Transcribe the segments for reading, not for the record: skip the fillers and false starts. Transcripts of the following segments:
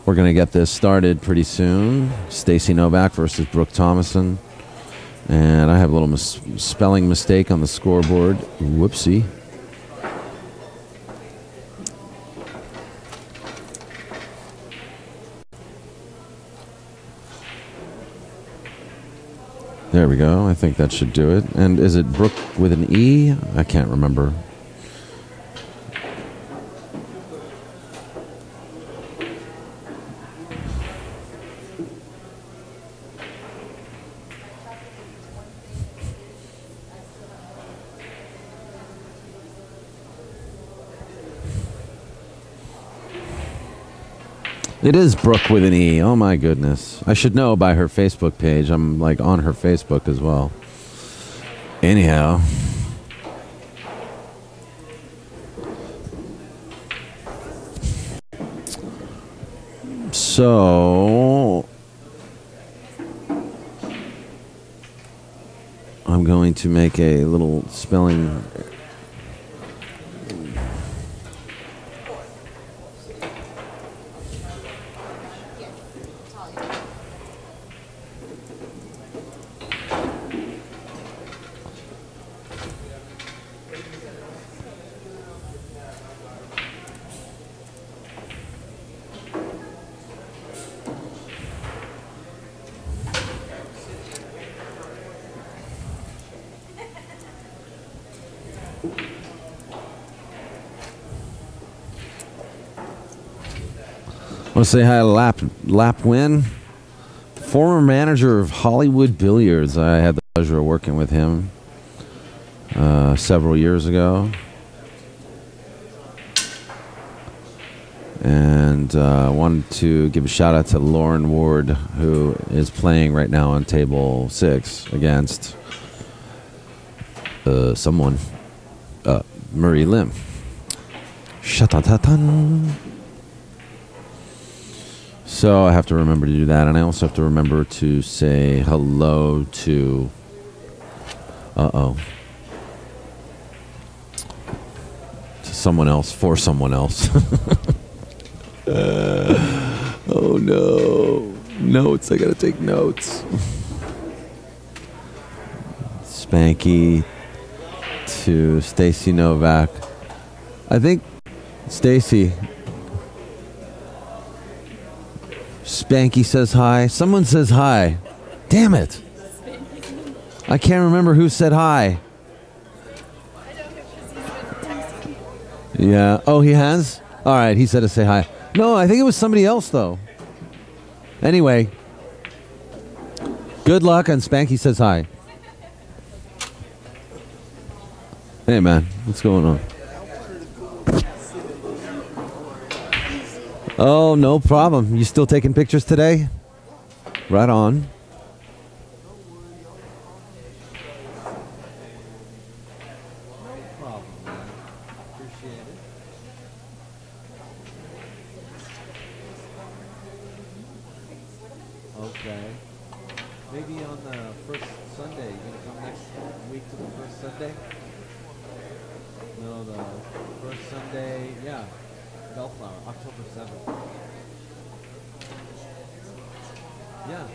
We're going to get this started pretty soon. Stacy Novack versus Brooke Thomason. And I have a little spelling mistake on the scoreboard. Whoopsie. There we go. I think that should do it. And is it Brook with an E? I can't remember. It is Brook with an E. Oh my goodness. I should know by her Facebook page. I'm like on her Facebook as well. Anyhow. So I'm going to make a little spelling. I want to say hi to Lap Win, former manager of Hollywood Billiards. I had the pleasure of working with him several years ago. And wanted to give a shout out to Lauren Ward, who is playing right now on table 6 against someone, Murray Lim. Sha-ta-ta-tan. So I have to remember to do that, and I also have to remember to say hello to to someone else, for someone else. Oh no, notes, I gotta take notes. Spanky to Stacy Novack. I think Stacy. Spanky says hi. Someone says hi. Damn it. I can't remember who said hi. Yeah. Oh, he has? All right. He said to say hi. No, I think it was somebody else, though. Anyway. Good luck, and Spanky says hi. Hey, man. What's going on? Oh, no problem. You still taking pictures today? Right on. Okay. Maybe on the first Sunday. You gonna come next week to the first Sunday? No, the first Sunday. Yeah. Bellflower, October 7th. Yeah.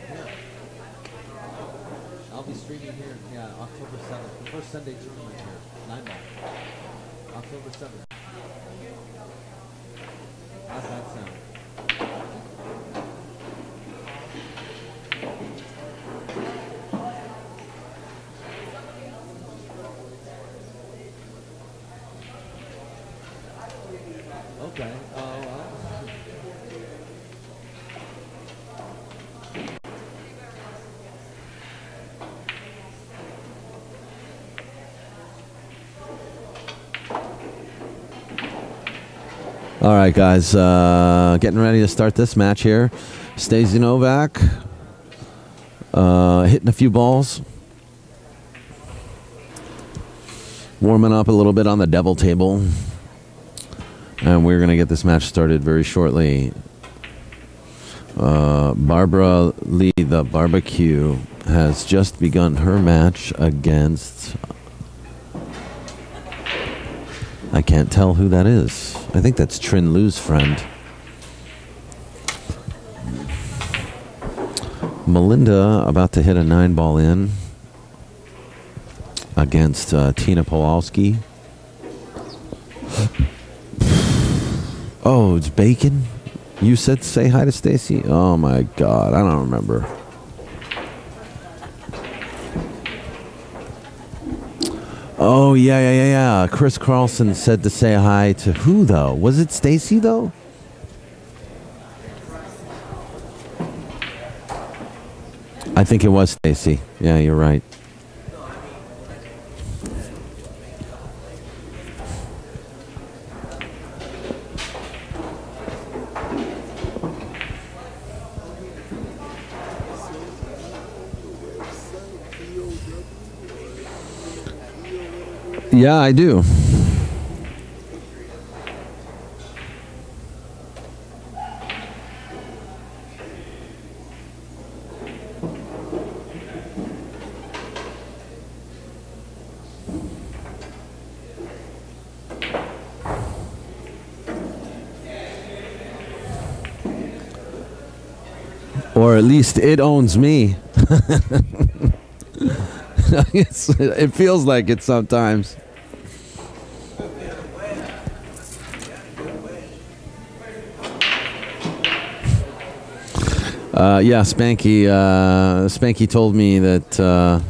I'll be streaming here. Yeah, October 7th. The first Sunday tournament here. 9 ball. October 7th. How's that sound? Okay. All right, guys. Getting ready to start this match here. Stacy Novack hitting a few balls. Warming up a little bit on the devil table. And we're going to get this match started very shortly. Barbara Lee, the barbecue, has just begun her match against... I can't tell who that is. I think that's Trin Lu's friend. Melinda about to hit a 9-ball in against Tina Pawlowski. Oh, it's Bacon? You said say hi to Stacy? Oh my God, I don't remember. Oh, yeah. Chris Carlson said to say hi to who, though? Was it Stacy, though? I think it was Stacy. Yeah, you're right. Yeah, I do. Or at least it owns me. It feels like it sometimes. Yeah, Spanky. Spanky told me that.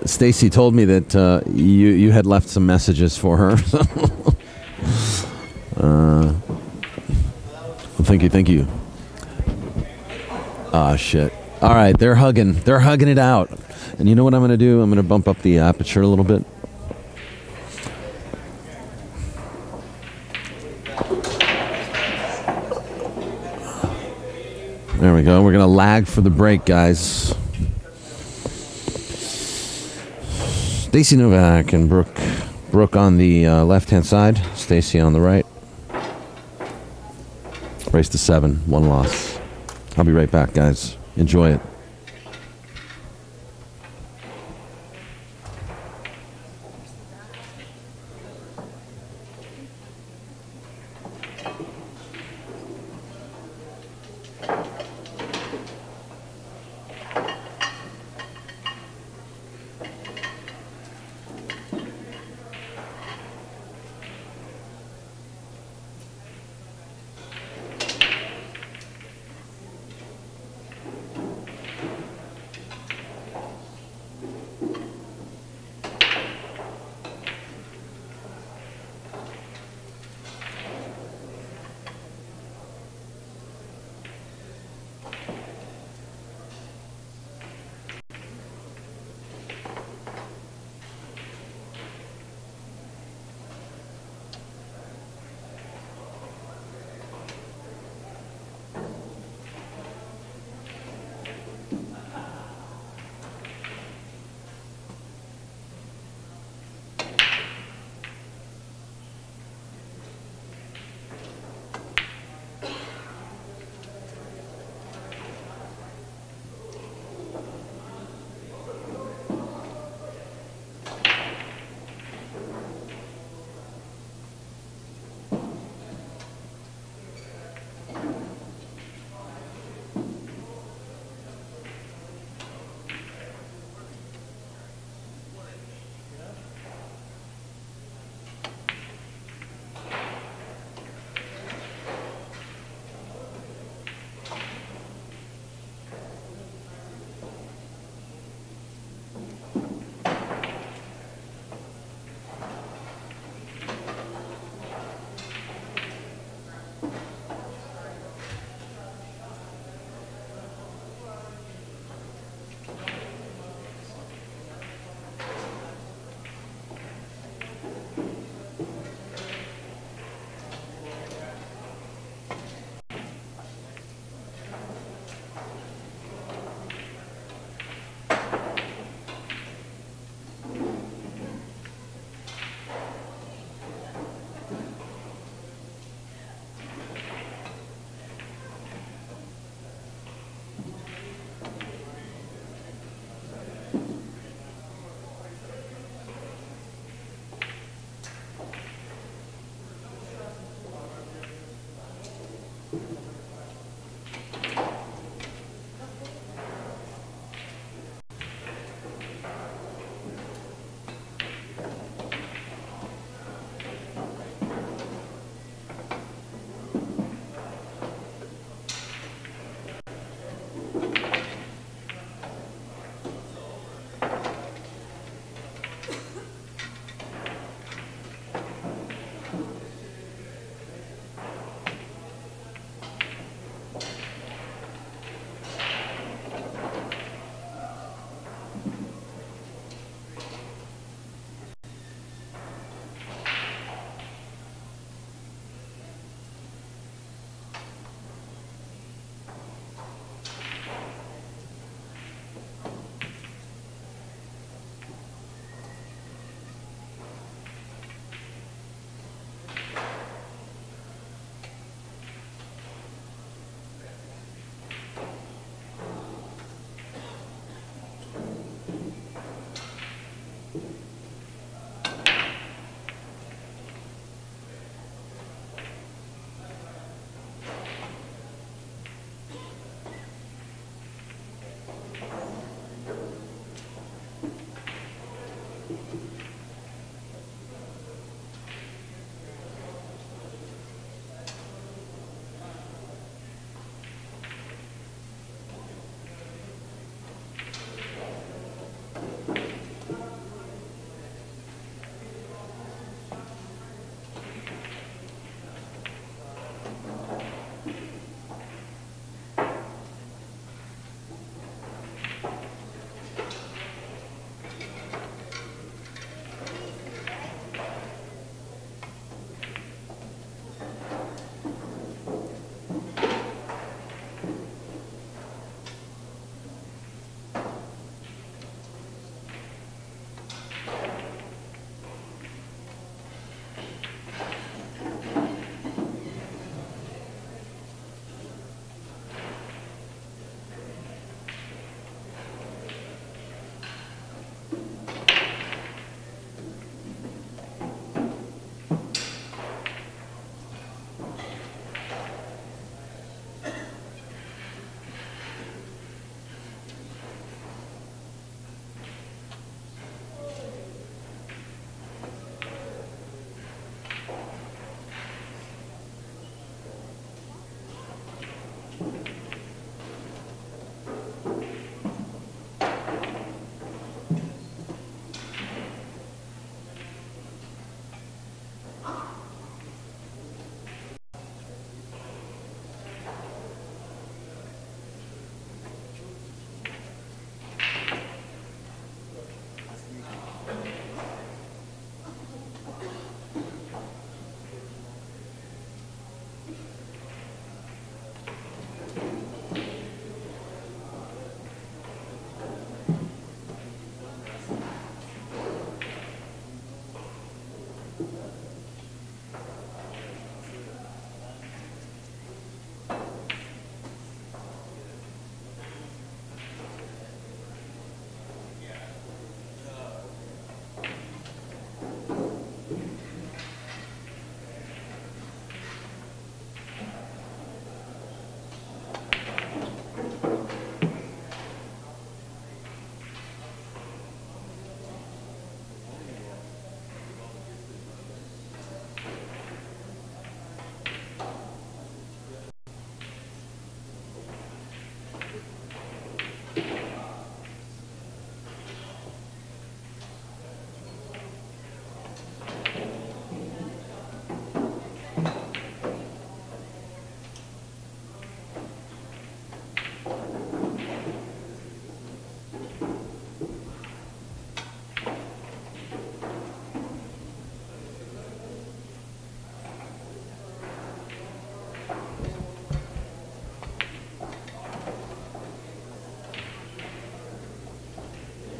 Stacy told me that you had left some messages for her. Well, thank you. Ah, shit. All right, they're hugging it out. And you know what I'm going to do? I'm going to bump up the aperture a little bit. There we go. We're going to lag for the break, guys. Stacy Novack and Brook on the left-hand side. Stacy on the right. Race to 7, 1 loss. I'll be right back, guys. Enjoy it.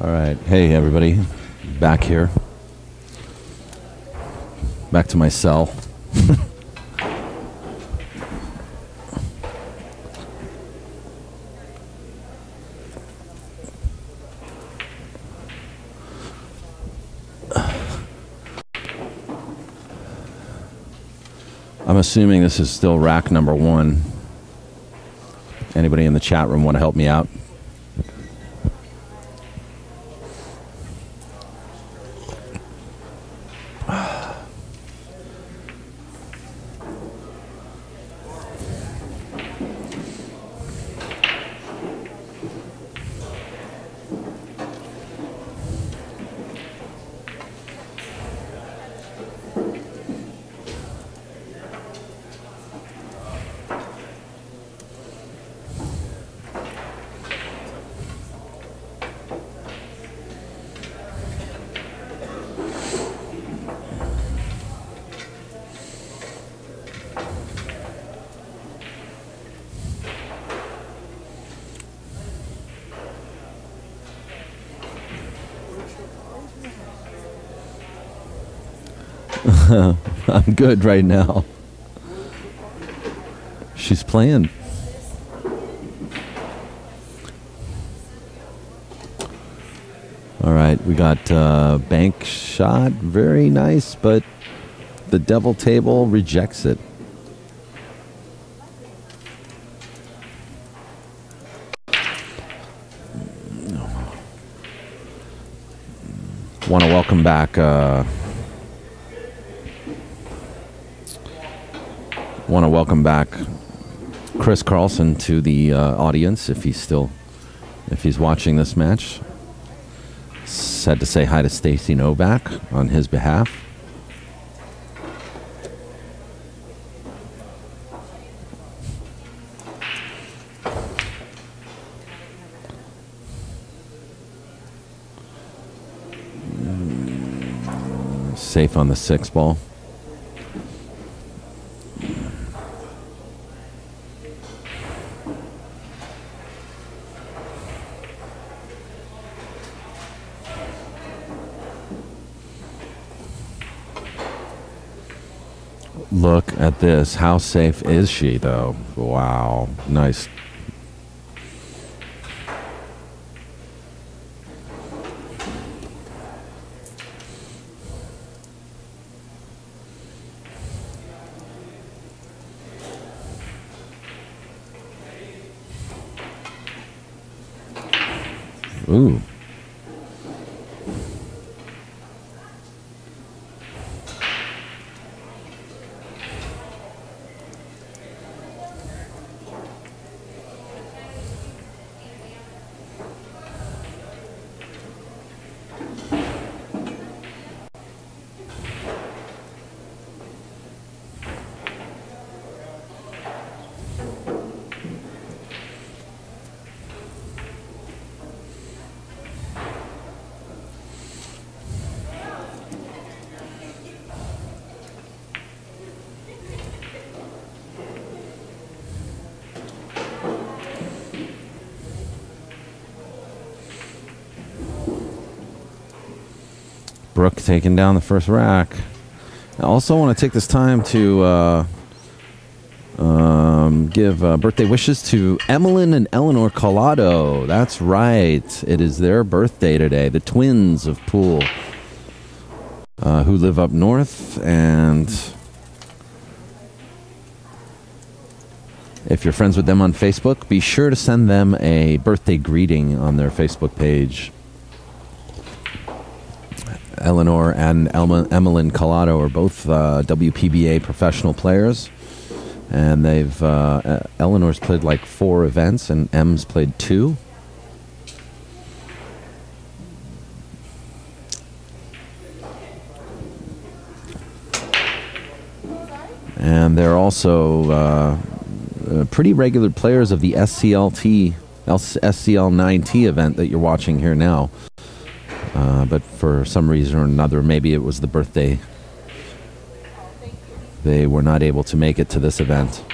All right. Hey, everybody. Back here. Back to my cell. I'm assuming this is still rack number 1. Anybody in the chat room want to help me out? I'm good right now. She's playing. All right, we got bank shot. Very nice, but the devil table rejects it. Want to welcome back Chris Carlson to the audience if he's watching this match. Had to say hi to Stacy Novack on his behalf. Safe on the 6 ball. Look at this. How safe is she, though? Wow. Nice. Ooh. Brook taking down the first rack. I also want to take this time to give birthday wishes to Emmeline and Eleanor Collado. That's right. It is their birthday today. The twins of Poole, who live up north. And if you're friends with them on Facebook, be sure to send them a birthday greeting on their Facebook page. Eleanor and Emmeline Collado are both WPBA professional players, and they've Eleanor's played like 4 events, and Em's played 2. And they're also pretty regular players of the SCL9T event that you're watching here now. But for some reason or another, maybe it was the birthday, they were not able to make it to this event.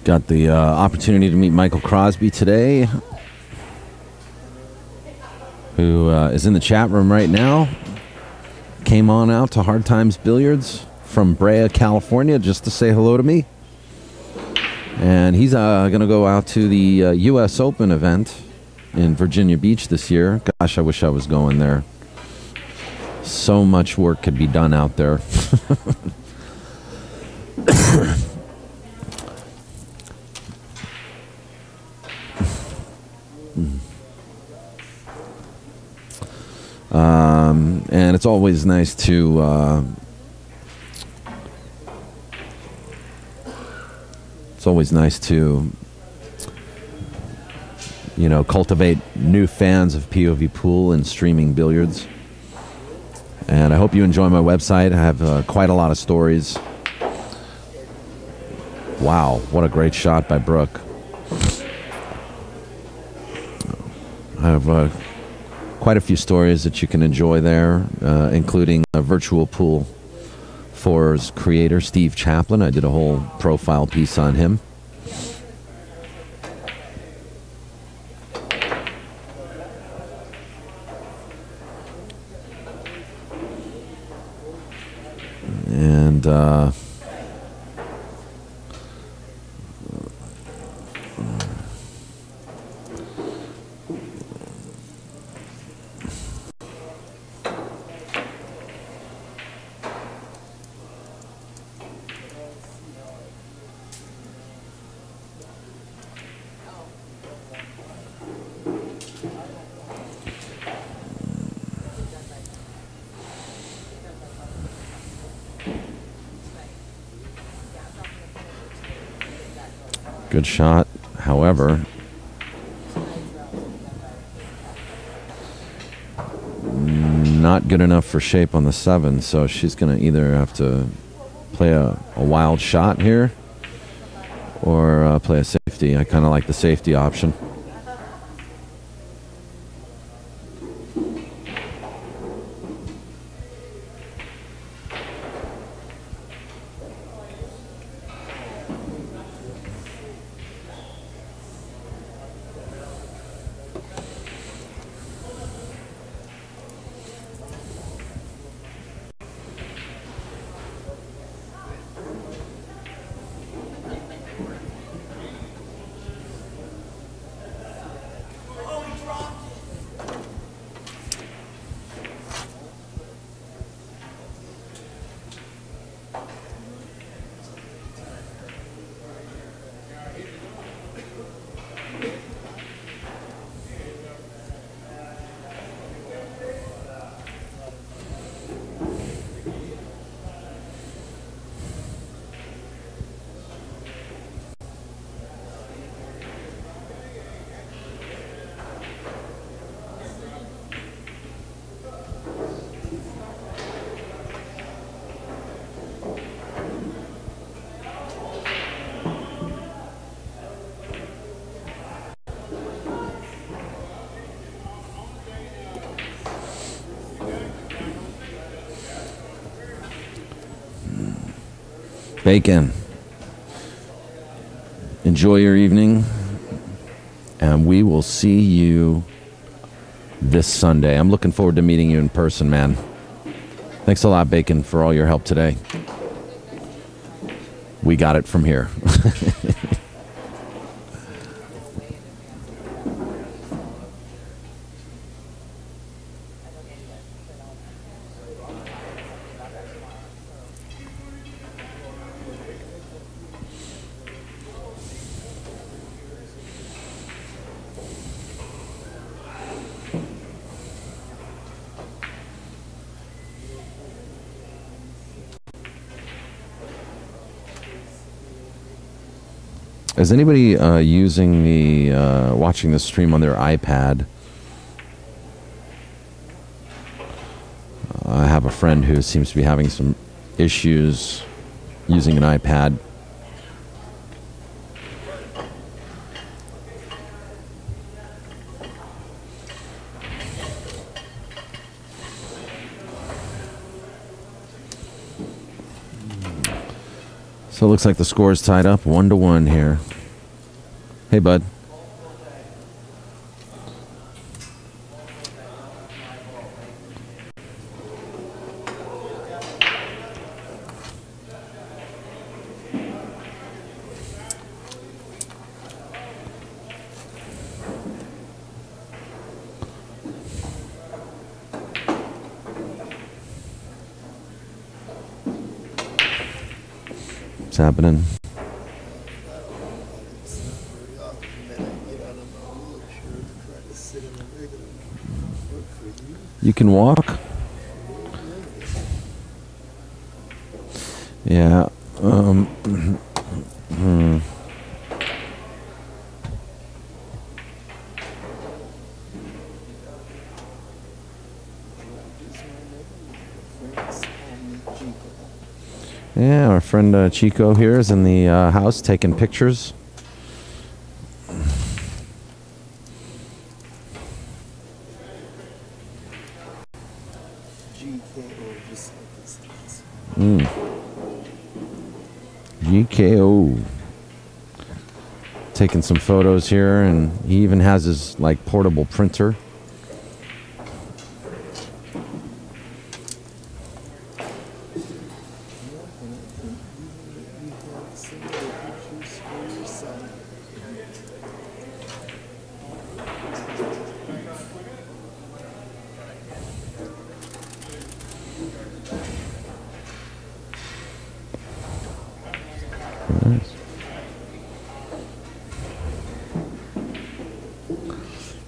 Got the opportunity to meet Michael Crosby today, who is in the chat room right now. Came on out to Hard Times Billiards from Brea, California, just to say hello to me. And he's going to go out to the U.S. Open event in Virginia Beach this year. Gosh, I wish I was going there. So much work could be done out there. And it's always nice to you know, cultivate new fans of POV pool and streaming billiards. And I hope you enjoy my website. I have quite a lot of stories. Wow, what a great shot by Brook. I have quite a few stories that you can enjoy there, including a virtual pool 4's creator, Steve Chaplin. I did a whole profile piece on him. And good shot, however, not good enough for shape on the 7, so she's going to either have to play a wild shot here or play a safety. I kind of like the safety option. Bacon. Enjoy your evening, and we will see you this Sunday. I'm looking forward to meeting you in person, man. Thanks a lot, Bacon, for all your help today. We got it from here. Is anybody using the watching this stream on their iPad? I have a friend who seems to be having some issues using an iPad. So it looks like the score is tied up 1-1 here. Hey, bud. What's happening? You can walk? Yeah. Yeah, our friend Geeko here is in the house taking pictures. Geeko. Taking some photos here, and he even has his like portable printer.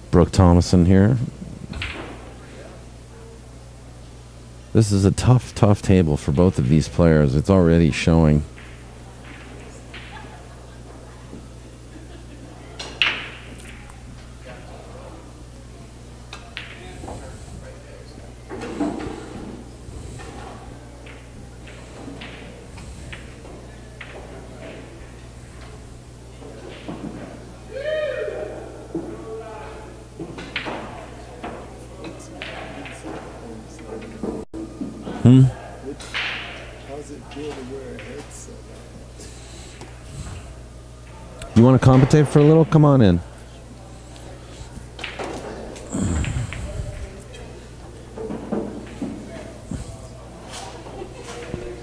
Brooke Thomason here. This is a tough table for both of these players. It's already showing. How's it feel to wear a headset? You want to commentate for a little? Come on in.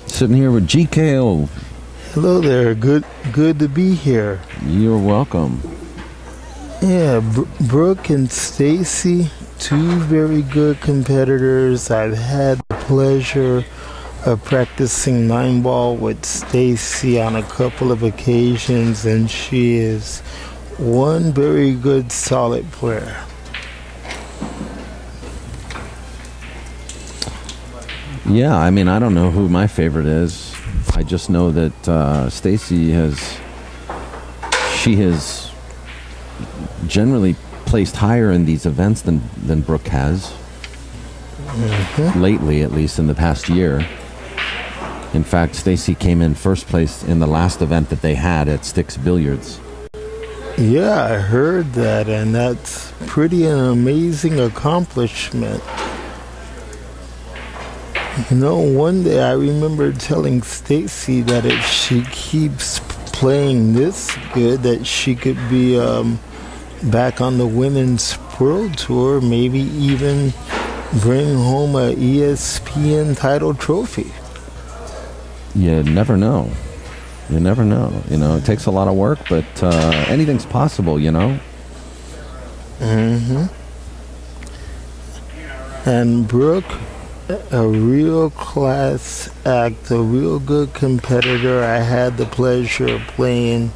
Sitting here with Geeko. Hello there. Good to be here. You're welcome. Yeah, Brooke and Stacy, two very good competitors. I've had the pleasure of practicing 9-ball with Stacy on a couple of occasions, and she is one very good solid player. Yeah, I mean, I don't know who my favorite is. I just know that Stacy has generally placed higher in these events than Brooke has. Lately, at least in the past year. In fact, Stacy came in first place in the last event that they had at Sticks Billiards. Yeah, I heard that, and that's pretty an amazing accomplishment. You know, one day I remember telling Stacy that if she keeps playing this good, that she could be back on the Women's World Tour, maybe even bring home a ESPN title trophy. You never know. You never know. You know, it takes a lot of work, but anything's possible, you know? And Brooke, a real class act, a real good competitor. I had the pleasure of playing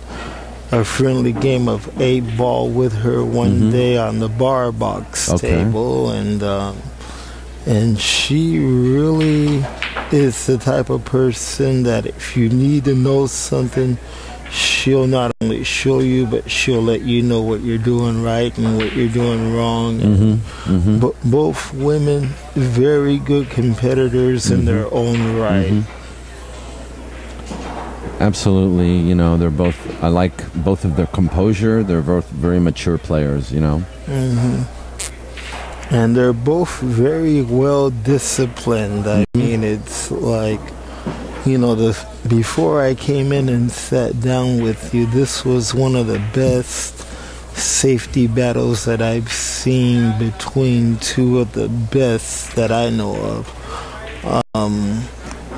a friendly game of 8-ball with her one day on the bar box table, and she really is the type of person that if you need to know something, she'll not only show you, but she'll let you know what you're doing right and what you're doing wrong. But both women, very good competitors in their own right. Absolutely, you know, they're both, I like both of their composure. They're both very mature players, you know. And they're both very well disciplined. I mean, it's like, you know, before I came in and sat down with you, this was one of the best safety battles that I've seen between two of the best that I know of.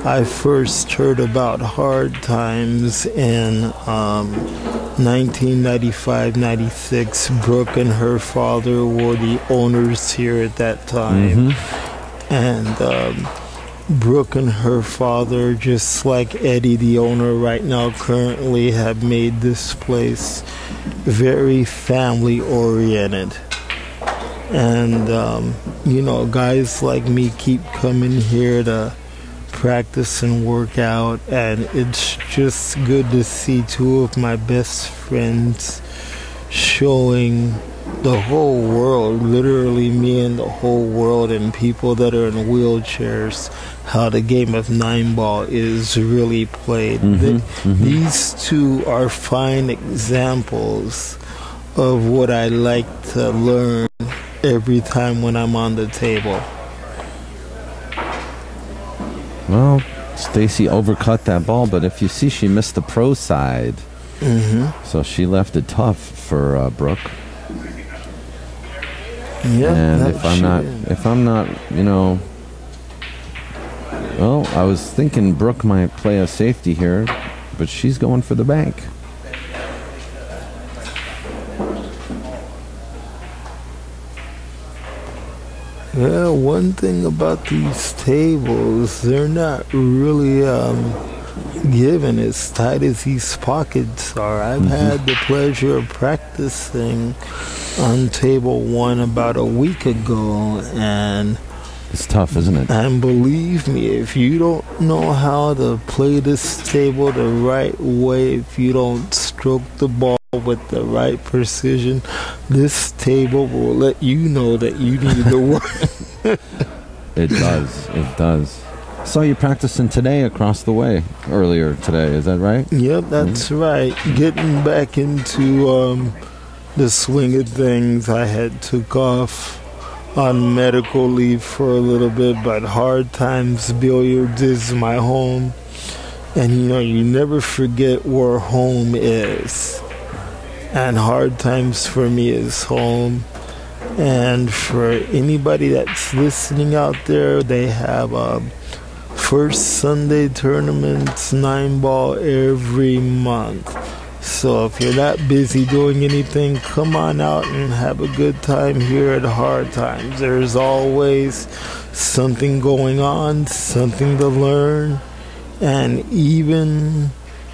I first heard about Hard Times in 1995-96. Brook and her father were the owners here at that time. And Brook and her father, just like Eddie, the owner right now, currently have made this place very family-oriented. And, you know, guys like me keep coming here to practice and work out, and it's just good to see two of my best friends showing the whole world, literally me and the whole world, and people that are in wheelchairs, how the game of 9-ball is really played. These two are fine examples of what I like to learn every time when I'm on the table. Well, Stacy overcut that ball, but if you see, she missed the pro side. So she left it tough for Brook. Yeah, and if I'm not, you know, well, I was thinking Brook might play a safety here, but she's going for the bank. Yeah, one thing about these tables, they're not really given as tight as these pockets are. I've had the pleasure of practicing on table one about a week ago, and it's tough, isn't it? And believe me, if you don't know how to play this table the right way, if you don't stroke the ball with the right precision, this table will let you know that you need to work. It does. It does. Saw you practicing today across the way earlier today. Is that right? Yep, that's right. Getting back into the swing of things. I had took off on medical leave for a little bit, but Hard Times Billiards is my home. And you know, you never forget where home is. And Hard Times for me is home. And for anybody that's listening out there, they have first Sunday tournaments, 9-ball every month. So if you're not busy doing anything, come on out and have a good time here at Hard Times. There's always something going on, something to learn, and even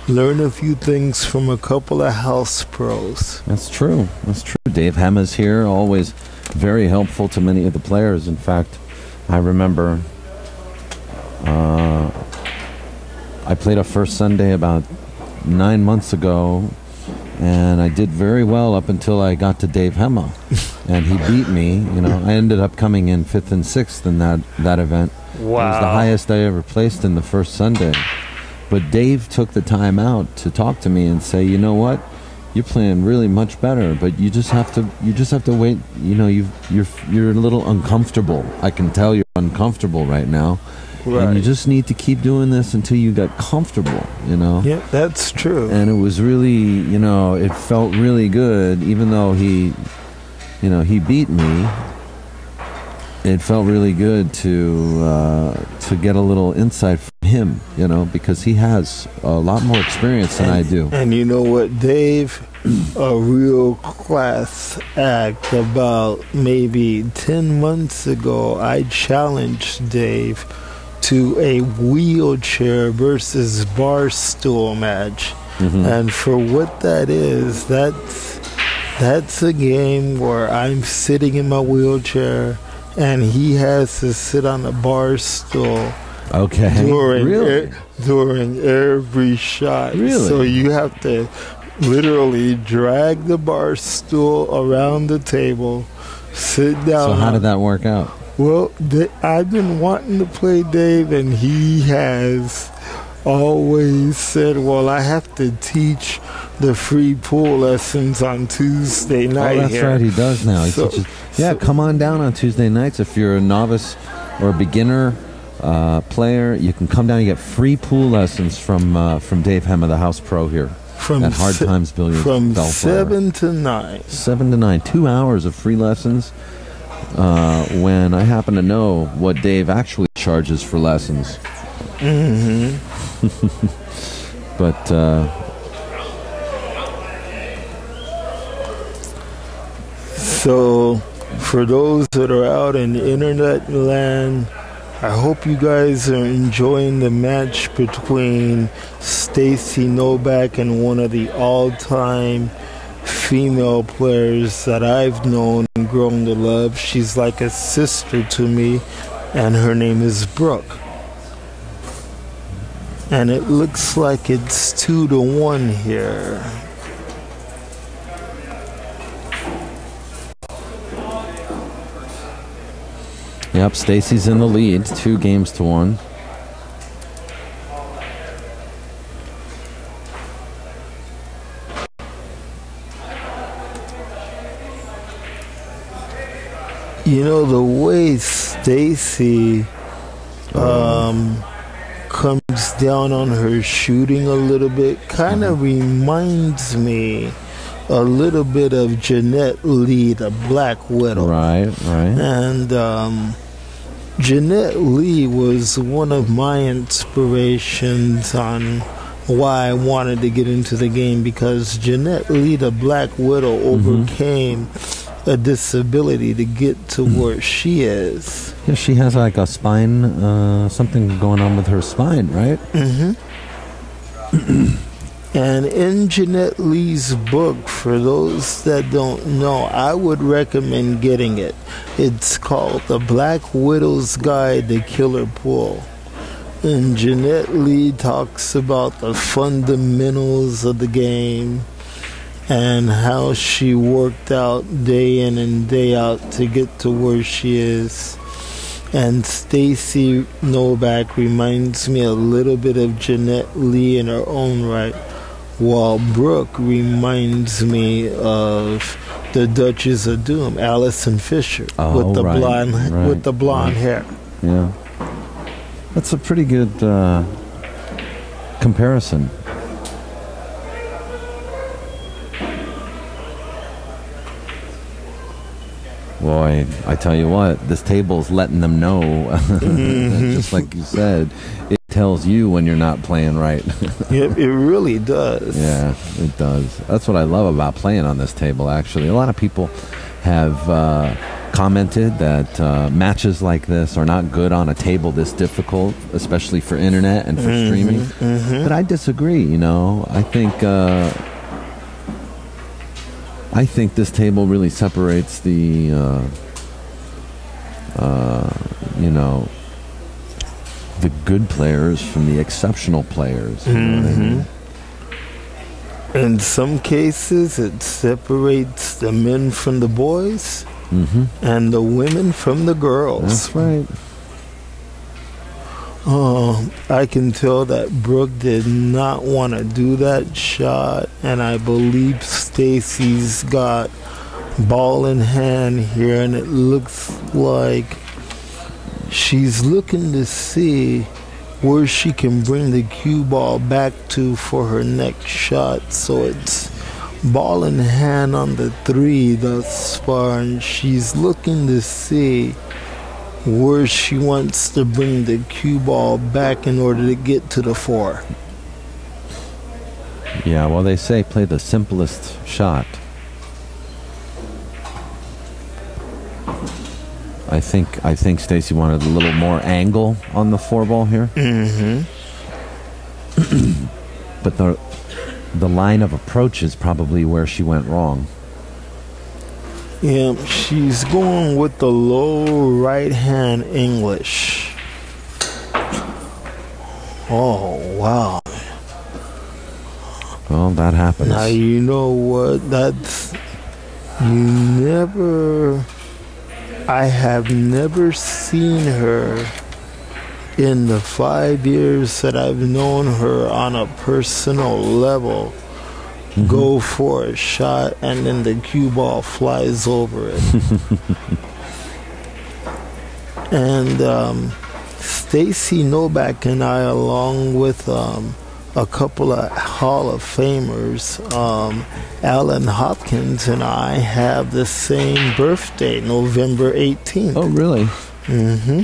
learn a few things from a couple of house pros. That's true. That's true. Dave Hema's here, always very helpful to many of the players. In fact, I remember I played a first Sunday about 9 months ago, and I did very well up until I got to Dave Hema, and he beat me. You know, I ended up coming in 5th and 6th in that event. Wow. It was the highest I ever placed in the first Sunday. But Dave took the time out to talk to me and say, you know what, you're playing really much better, but you just have to wait. You know, you're a little uncomfortable. I can tell you're uncomfortable right now. Right. And you just need to keep doing this until you get comfortable, you know? Yeah, that's true. And it was really, you know, it felt really good, even though he beat me. It felt really good to get a little insight from him, you know, because he has a lot more experience than I do. And you know what, Dave, a real class act. About maybe 10 months ago, I challenged Dave to a wheelchair versus bar stool match. And for what that is, that's a game where I'm sitting in my wheelchair and he has to sit on a bar stool. Okay. During every shot. Really? So you have to literally drag the bar stool around the table, sit down. So how did that work out? Well, I've been wanting to play Dave, and he has always said, well, I have to teach the free pool lessons on Tuesday night. Oh, that's here. right, he does now. He teaches. Yeah, come on down on Tuesday nights. If you're a novice or a beginner player, you can come down and get free pool lessons from Dave Hema, the house pro here. at Hard Times Billiards. From Bellflower. 7 to 9. 7 to 9. 2 hours of free lessons. When I happen to know what Dave actually charges for lessons. Mm-hmm. But so, for those that are out in internet land, I hope you guys are enjoying the match between Stacy Novack and one of the all-time female players that I've known and grown to love. She's like a sister to me, and her name is Brook. And it looks like it's 2-1 here. yep, Stacy's in the lead, 2 games to 1. You know, the way Stacy comes down on her shooting a little bit kind of reminds me a little bit of Jeanette Lee, the Black Widow. Right. And Jeanette Lee was one of my inspirations on why I wanted to get into the game, because Jeanette Lee, the Black Widow, overcame a disability to get to where she is. Yeah, she has like a spine, something going on with her spine, right? And in Jeanette Lee's book, for those that don't know, I would recommend getting it. It's called The Black Widow's Guide to Killer Pool. And Jeanette Lee talks about the fundamentals of the game and how she worked out day in and day out to get to where she is. And Stacy Novack reminds me a little bit of Jeanette Lee in her own right, while Brook reminds me of the Duchess of Doom, Alison Fisher, with the blonde hair. Yeah, that's a pretty good comparison. Boy, I tell you what, this table's letting them know, just like you said, it tells you when you're not playing right. Yep, it really does. Yeah, it does. That's what I love about playing on this table, actually. A lot of people have commented that matches like this are not good on a table this difficult, especially for internet and for streaming. But I disagree, you know. I think this table really separates the, you know, the good players from the exceptional players. You know what I mean? In some cases, it separates the men from the boys and the women from the girls. That's right. I can tell that Brook did not want to do that shot, and I believe Stacy's got ball in hand here, and it looks like she's looking to see where she can bring the cue ball back to for her next shot. So it's ball in hand on the 3 thus far, and she's looking to see where she wants to bring the cue ball back in order to get to the 4. Yeah, well, they say play the simplest shot. I think Stacy wanted a little more angle on the 4 ball here. But the line of approach is probably where she went wrong. Yeah, she's going with the low right hand English. Oh, wow. Well, that happens. Now, you know what? I have never seen her in the 5 years that I've known her on a personal level go for a shot and then the cue ball flies over it. And Stacy Novack and I, along with a couple of Hall of Famers. Alan Hopkins and I have the same birthday, November 18th. Oh, really? Mm-hmm.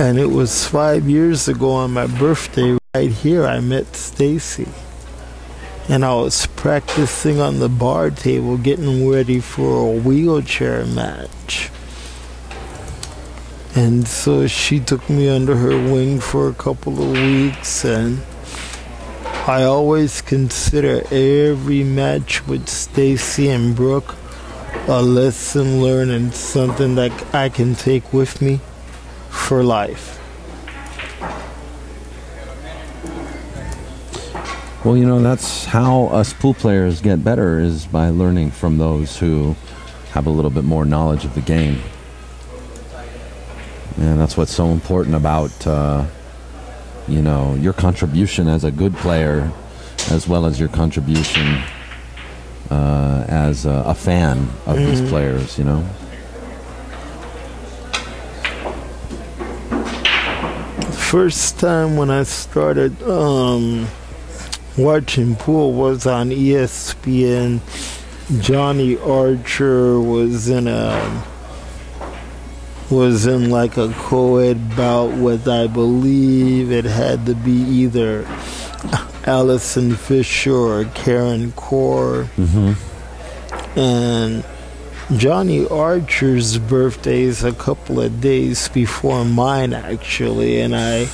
And it was 5 years ago on my birthday right here I met Stacy. And I was practicing on the bar table getting ready for a wheelchair match. And so she took me under her wing for a couple of weeks, and I always consider every match with Stacy and Brooke a lesson learned and something that I can take with me for life. Well, you know, that's how us pool players get better, is by learning from those who have a little bit more knowledge of the game. And that's what's so important about, you know, your contribution as a good player, as well as your contribution as a fan of these players, you know. First time when I started watching pool was on ESPN. Johnny Archer was in like a co-ed bout with, I believe it had to be either Allison Fisher or Karen Core. Mm-hmm. And Johnny Archer's birthday is a couple of days before mine, actually, and I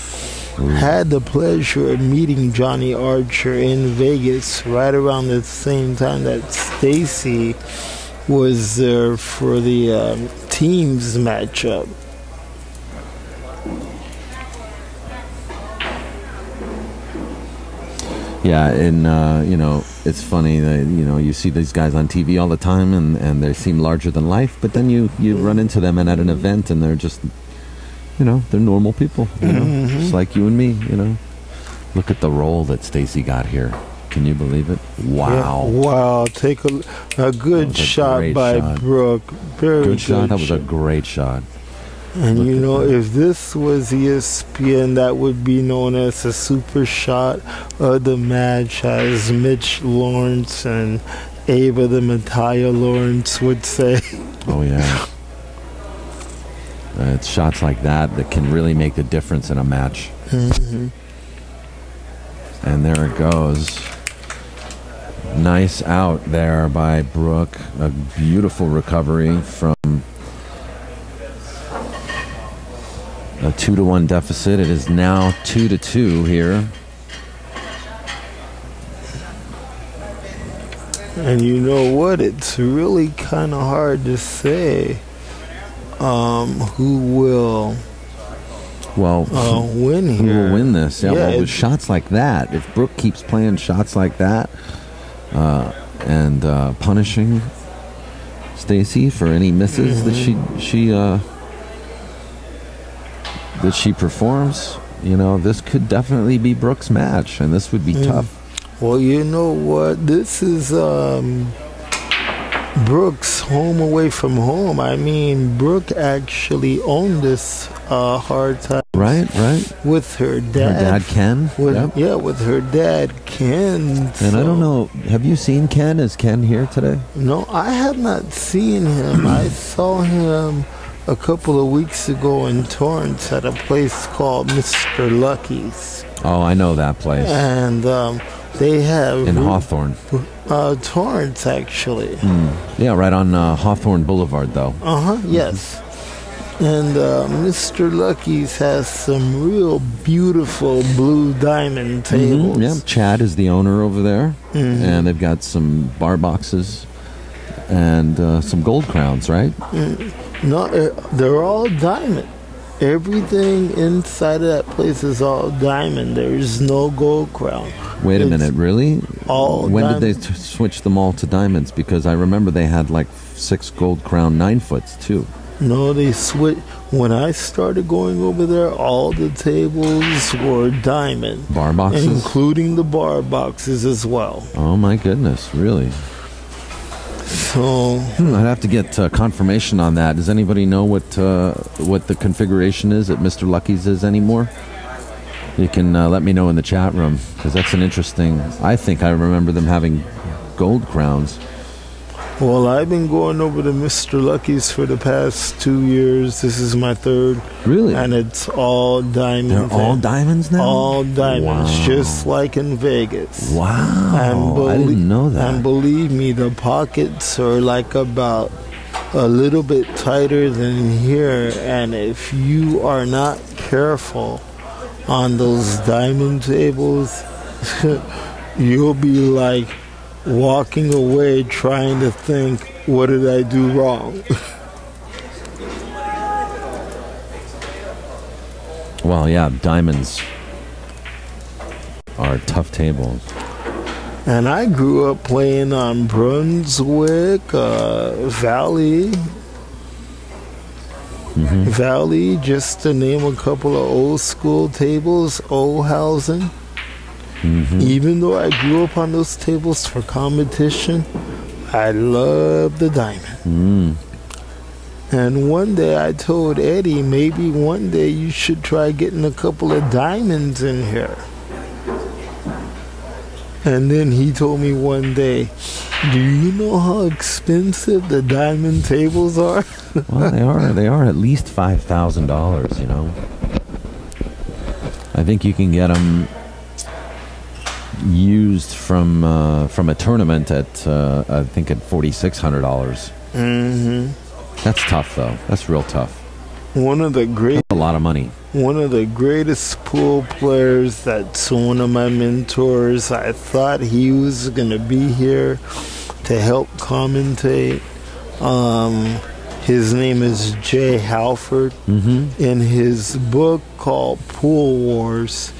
had the pleasure of meeting Johnny Archer in Vegas right around the same time that Stacy was there for the teams matchup. Yeah, and you know, it's funny that, you know, you see these guys on TV all the time, and they seem larger than life, but then you run into them and at an event, and they're just, you know, they're normal people, you know, just like you and me, you know. Look at the roll that Stacy got here. Can you believe it? Wow. Yeah, wow. Take a good shot by Brook. Very good shot. That was a great shot. And you know, if this was ESPN, that would be known as a super shot of the match, as Mitch Lawrence and Ava the Mattia Lawrence would say. Oh, yeah. It's shots like that that can really make the difference in a match. Mm-hmm. And there it goes. Nice out there by Brook. A beautiful recovery from a 2-1 deficit. It is now 2-2 here. And you know what? It's really kind of hard to say who will win here. Who will win this? Yeah, well, with it's shots like that, if Brook keeps playing shots like that and punishing Stacy for any misses that she performs, you know, this could definitely be Brook's match, and this would be tough. Well, you know what? This is Brook's home away from home. I mean, Brook actually owned this Hard Times. Right. With her dad. Her dad, Ken. Yeah, with her dad, Ken. And I don't know, have you seen Ken? Is Ken here today? No, I have not seen him. I saw him a couple of weeks ago in Torrance at a place called Mr. Lucky's. Oh, I know that place. And they have... in Hawthorne. Torrance, actually. Yeah, right on Hawthorne Boulevard, though. Yes. And Mr. Lucky's has some real beautiful blue diamond tables. Yeah, Chad is the owner over there. And they've got some bar boxes and some gold crowns, right? No, they're all diamond. Everything inside of that place is all diamond. There's no gold crown. Wait a minute, really? All when diamond. did they switch them all to diamonds? Because I remember they had like 6 gold crown 9-foots too. No, they switched. When I started going over there, all the tables were diamond. Bar boxes? Including the bar boxes as well. Oh my goodness, really? So I'd have to get confirmation on that. Does anybody know what the configuration is at Mr. Lucky's is anymore? You can let me know in the chat room, because that's an interesting... I think I remember them having gold crowns. Well, I've been going over to Mr. Lucky's for the past 2 years. This is my third. Really? And it's all diamonds. They're all diamonds now? All diamonds, Wow. just like in Vegas. Wow. I didn't know that. And believe me, the pockets are like about a little bit tighter than here. And if you are not careful on those diamond tables, you'll be like walking away trying to think, what did I do wrong? Well, yeah, diamonds are tough tables. And I grew up playing on Brunswick, Valley. Valley, just to name a couple of old school tables, Olhausen. Even though I grew up on those tables for competition, I love the diamond. And one day I told Eddie, maybe one day you should try getting a couple of diamonds in here. And then he told me one day, do you know how expensive the diamond tables are? Well, they are at least $5,000, you know. I think you can get them used from a tournament at I think at $4,600. That's tough, though. That's real tough. That's a lot of money. One of the greatest pool players, that's one of my mentors. I thought he was going to be here to help commentate. His name is Jay Halford. In his book called Pool Wars,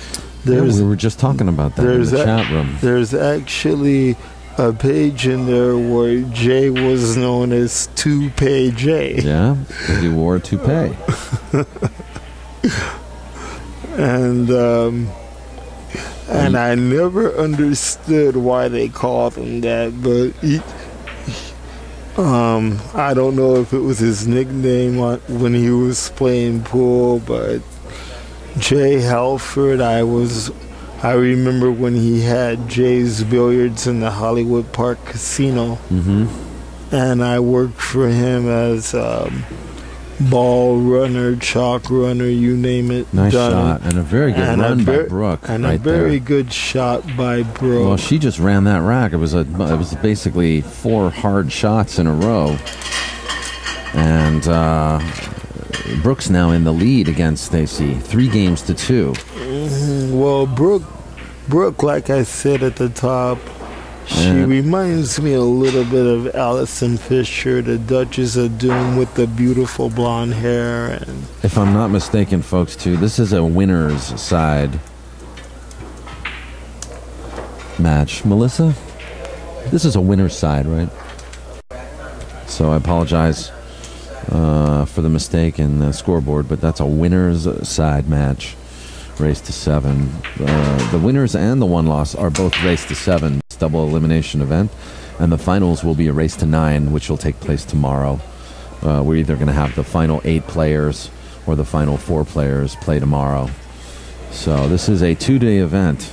we were just talking about that in the chat room. There's actually a page in there where Jay was known as Toupee Jay. Yeah, because he wore a toupee. And I never understood why they called him that, but I don't know if it was his nickname when he was playing pool, but Jay Halford, I remember when he had Jay's Billiards in the Hollywood Park Casino, and I worked for him as ball runner, chalk runner, you name it. Nice shot, and a very good run by Brook. And a very good shot by Brook. Well, she just ran that rack. It was basically 4 hard shots in a row, and Brook's now in the lead against Stacy, 3-2. Well, Brook, like I said at the top, she reminds me a little bit of Allison Fisher, the Duchess of Doom with the beautiful blonde hair. And if I'm not mistaken, folks, too, this is a winner's side match. Melissa, this is a winner's side, right? So I apologize for the mistake in the scoreboard, but that's a winner's side match. Race to 7. The winners and the one loss are both race to 7, double elimination event, and the finals will be a race to 9, which will take place tomorrow. We're either going to have the final 8 players or the final 4 players play tomorrow. So this is a 2-day event.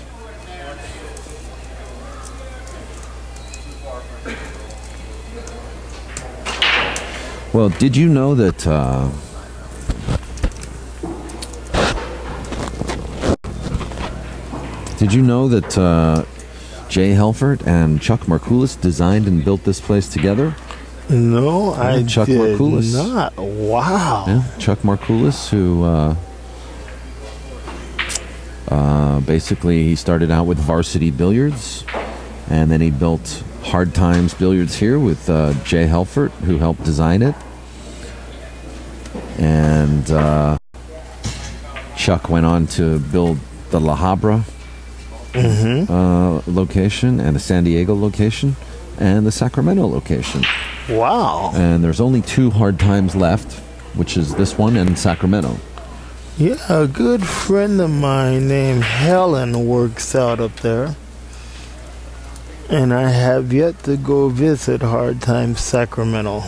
Well, did you know that Jay Halford and Chuck Markoulis designed and built this place together? No, I Chuck did Markoulis. not. Wow. Yeah, Chuck Markoulis, who basically he started out with Varsity Billiards, and then he built Hard Times Billiards here with Jay Halford, who helped design it. And Chuck went on to build the La Habra location, and the San Diego location, and the Sacramento location. Wow. And there's only 2 Hard Times left, which is this one and Sacramento. Yeah, a good friend of mine named Helen works out up there. And I have yet to go visit Hard Times Sacramento.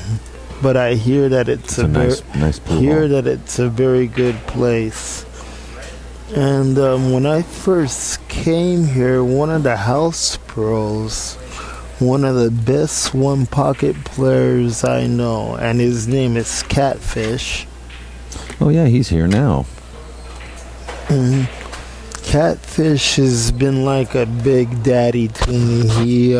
But I hear that it's a nice pool hear hall. that it's a very good place. And when I first came here, one of the house pros, one of the best one pocket players I know, and his name is Catfish. Oh yeah, he's here now. Catfish has been like a big daddy to me. He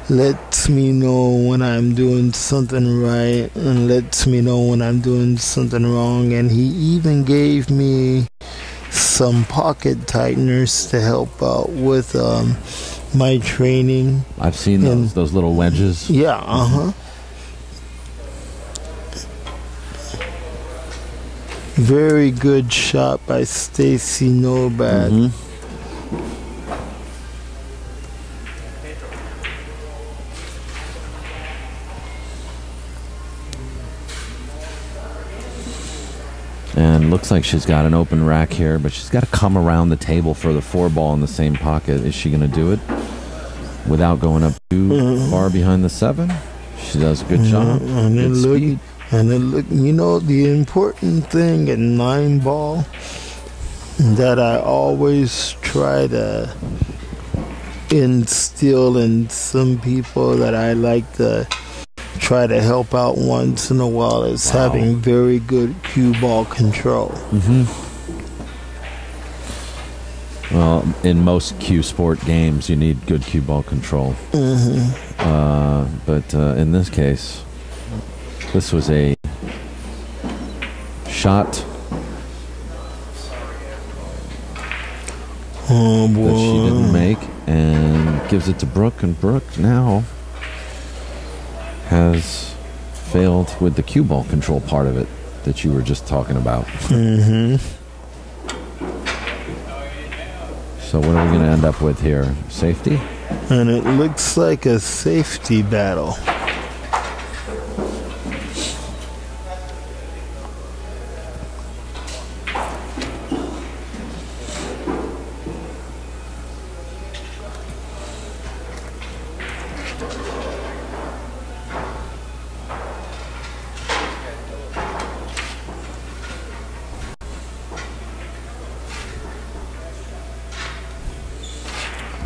lets me know when I'm doing something right and lets me know when I'm doing something wrong. And he even gave me some pocket tighteners to help out with my training. I've seen those little wedges. Yeah, Very good shot by Stacy Novack. And looks like she's got an open rack here, but she's got to come around the table for the 4-ball in the same pocket. Is she going to do it without going up too far behind the 7? She does a good job. And good speed. you know, the important thing in 9-ball that I always try to instill in some people that I like to try to help out once in a while is having very good cue ball control. Well, in most cue sport games, you need good cue ball control. But in this case, this was a shot that she didn't make, and gives it to Brook, and Brook now has failed with the cue ball control part of it that you were just talking about. So what are we going to end up with here? Safety? And it looks like a safety battle.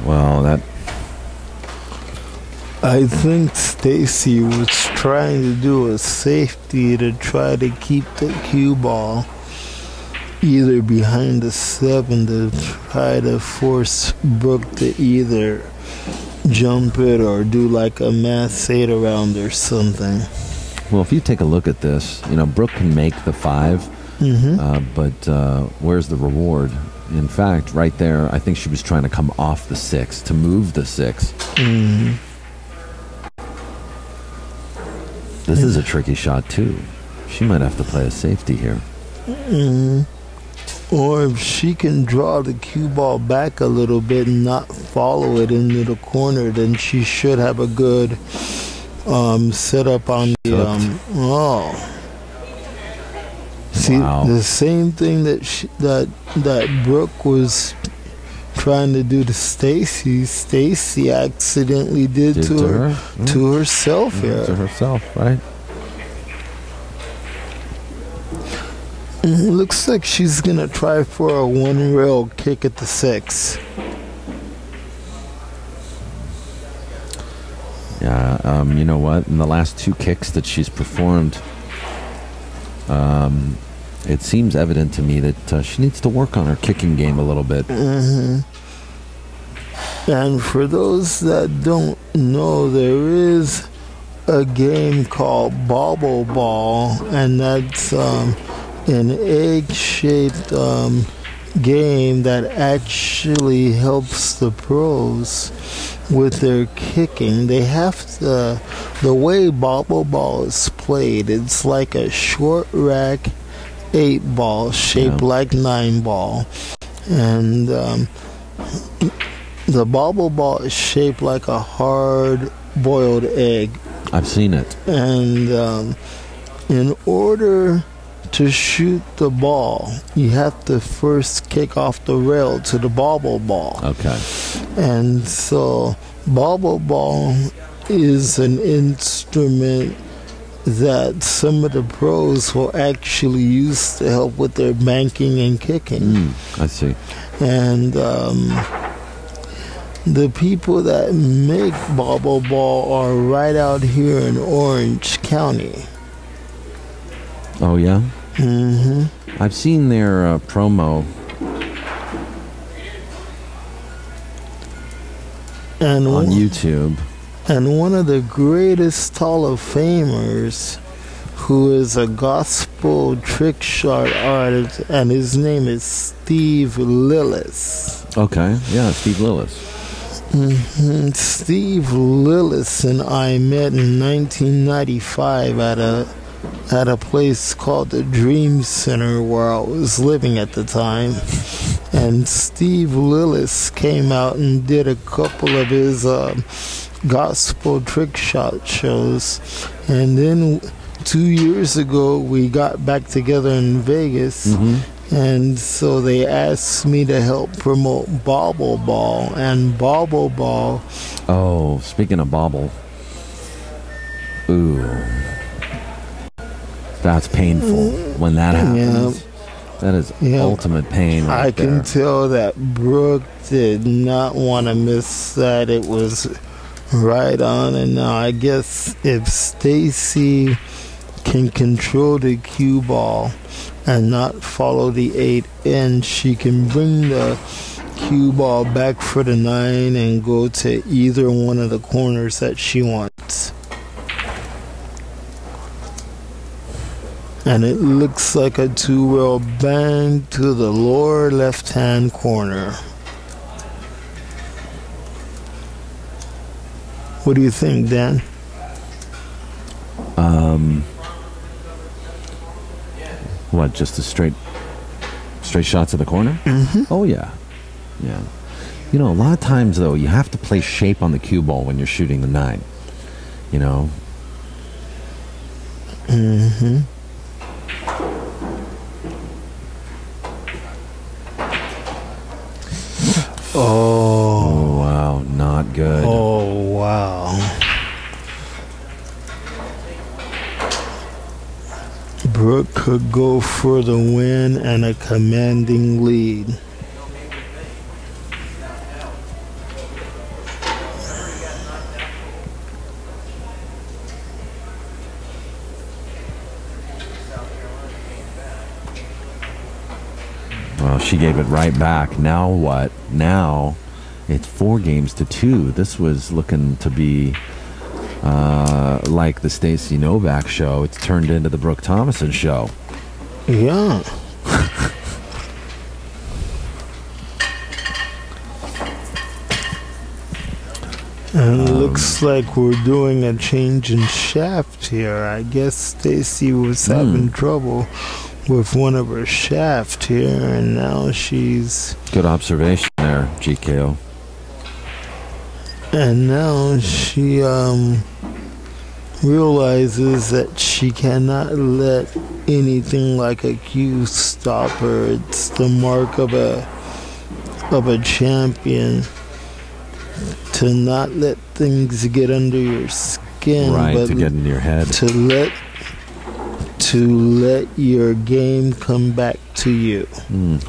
Well, that... I think Stacy was trying to do a safety to try to keep the cue ball either behind the 7 to try to force Brook to either jump it or do like a mass 8 around or something. Well, if you take a look at this, you know, Brook can make the 5, but where's the reward? In fact, right there, I think she was trying to come off the 6 to move the 6. This is a tricky shot, too. She might have to play a safety here. Or if she can draw the cue ball back a little bit and not follow it into the corner, then she should have a good setup on the... See, the same thing that Brook was trying to do to Stacy accidentally did to her to herself here. To herself, right? It looks like she's gonna try for a 1-rail kick at the 6. Yeah, you know what? In the last 2 kicks that she's performed, it seems evident to me that she needs to work on her kicking game a little bit. And for those that don't know, there is a game called Bobble Ball, and that's an egg-shaped game that actually helps the pros with their kicking. They have to, the way Bobble Ball is played, it's like a short rack 8-ball shaped like 9-ball, and the Bobble Ball is shaped like a hard boiled egg. I've seen it. And in order to shoot the ball, you have to first kick off the rail to the Bobble Ball. Okay. And so Bobble Ball is an instrument that some of the pros will actually use to help with their banking and kicking. I see. And the people that make bobble ball are right out here in Orange County. Oh, yeah? Mm-hmm. I've seen their promo. And on YouTube. And one of the greatest Hall of Famers, who is a gospel trick shot artist, and his name is Steve Lillis. Okay, yeah, Steve Lillis. Mm-hmm. Steve Lillis and I met in 1995 at a place called the Dream Center where I was living at the time. And Steve Lillis came out and did a couple of his gospel trick shot shows. And then 2 years ago, we got back together in Vegas. Mm-hmm. And so they asked me to help promote Bobble Ball. And Bobble Ball... Oh, speaking of Bobble. Ooh. That's painful when that happens. Yeah. That is ultimate pain right I can tell that Brook did not want to miss that. It was right on. And now I guess if Stacy can control the cue ball and not follow the 8 in, she can bring the cue ball back for the 9 and go to either one of the corners that she wants. And it looks like a 2-roll bang to the lower left-hand corner. What do you think, Dan? What, just a straight shots of the corner? Mm-hmm. Oh, yeah. Yeah. You know, a lot of times, though, you have to play shape on the cue ball when you're shooting the 9. You know? Mm-hmm. Oh, wow. Not good. Oh, wow. Brook could go for the win and a commanding lead. Well, she gave it right back. Now what? Now it's 4-2. This was looking to be like the Stacy Novack show. It's turned into the Brooke Thomason show. Yeah. And it looks like we're doing a change in shaft here. I guess Stacy was having trouble with one of her shaft here, and now she's... Good observation there, Geeko. And now she realizes that she cannot let anything like a cue stop her. It's the mark of a champion to not let things get under your skin. Right, but to get into your head. To let your game come back to you.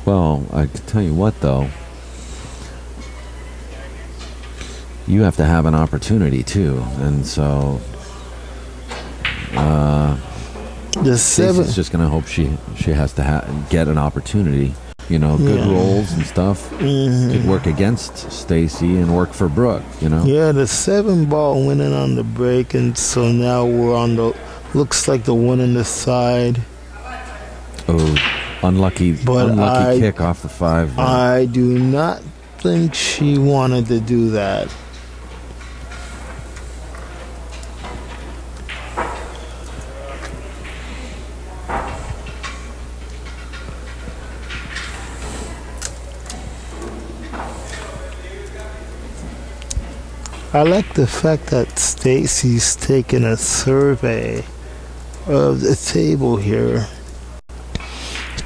Well, I can tell you what, though. You have to have an opportunity, too. And so... Stacy's just going to hope she has to get an opportunity. You know, good rolls and stuff could work against Stacy and work for Brook, you know? Yeah, the 7 ball went in on the break, and so now we're on the... Looks like the one on the side. Oh, unlucky kick off the 5. I do not think she wanted to do that. I like the fact that Stacy's taking a survey of the table here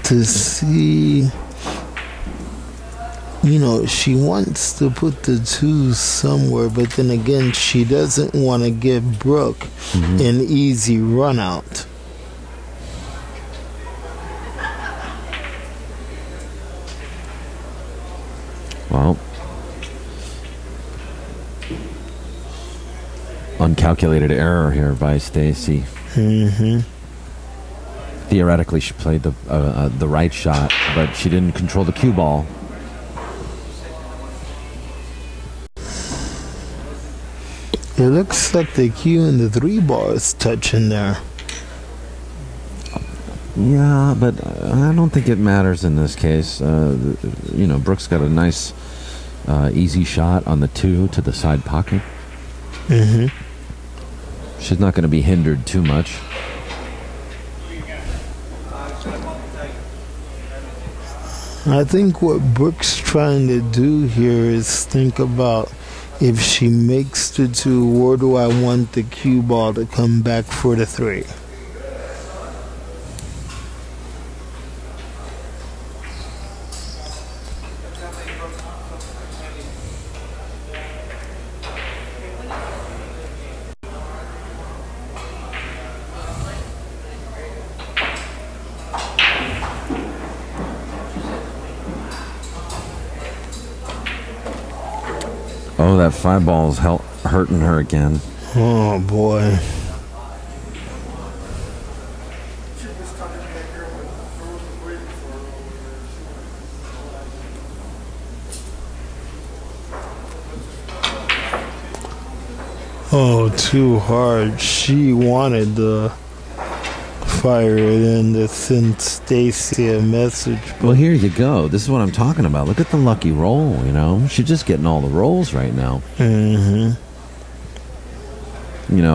to see she wants to put the twos somewhere, but then again, she doesn't want to give Brook an easy run out. Well, uncalculated error here by Stacy. Theoretically, she played the right shot, but she didn't control the cue ball. It looks like the cue and the 3 ball is touching there. Yeah, but I don't think it matters in this case. Brooke's got a nice, easy shot on the 2 to the side pocket. She's not going to be hindered too much. I think what Brook's trying to do here is think about, if she makes the 2, where do I want the cue ball to come back for the 3? Oh, that 5 ball's hurting her again. Oh, boy. Oh, too hard. She wanted to fire it in to send Stacy a message. Well, here you go. This is what I'm talking about. Look at the lucky roll, She's just getting all the rolls right now.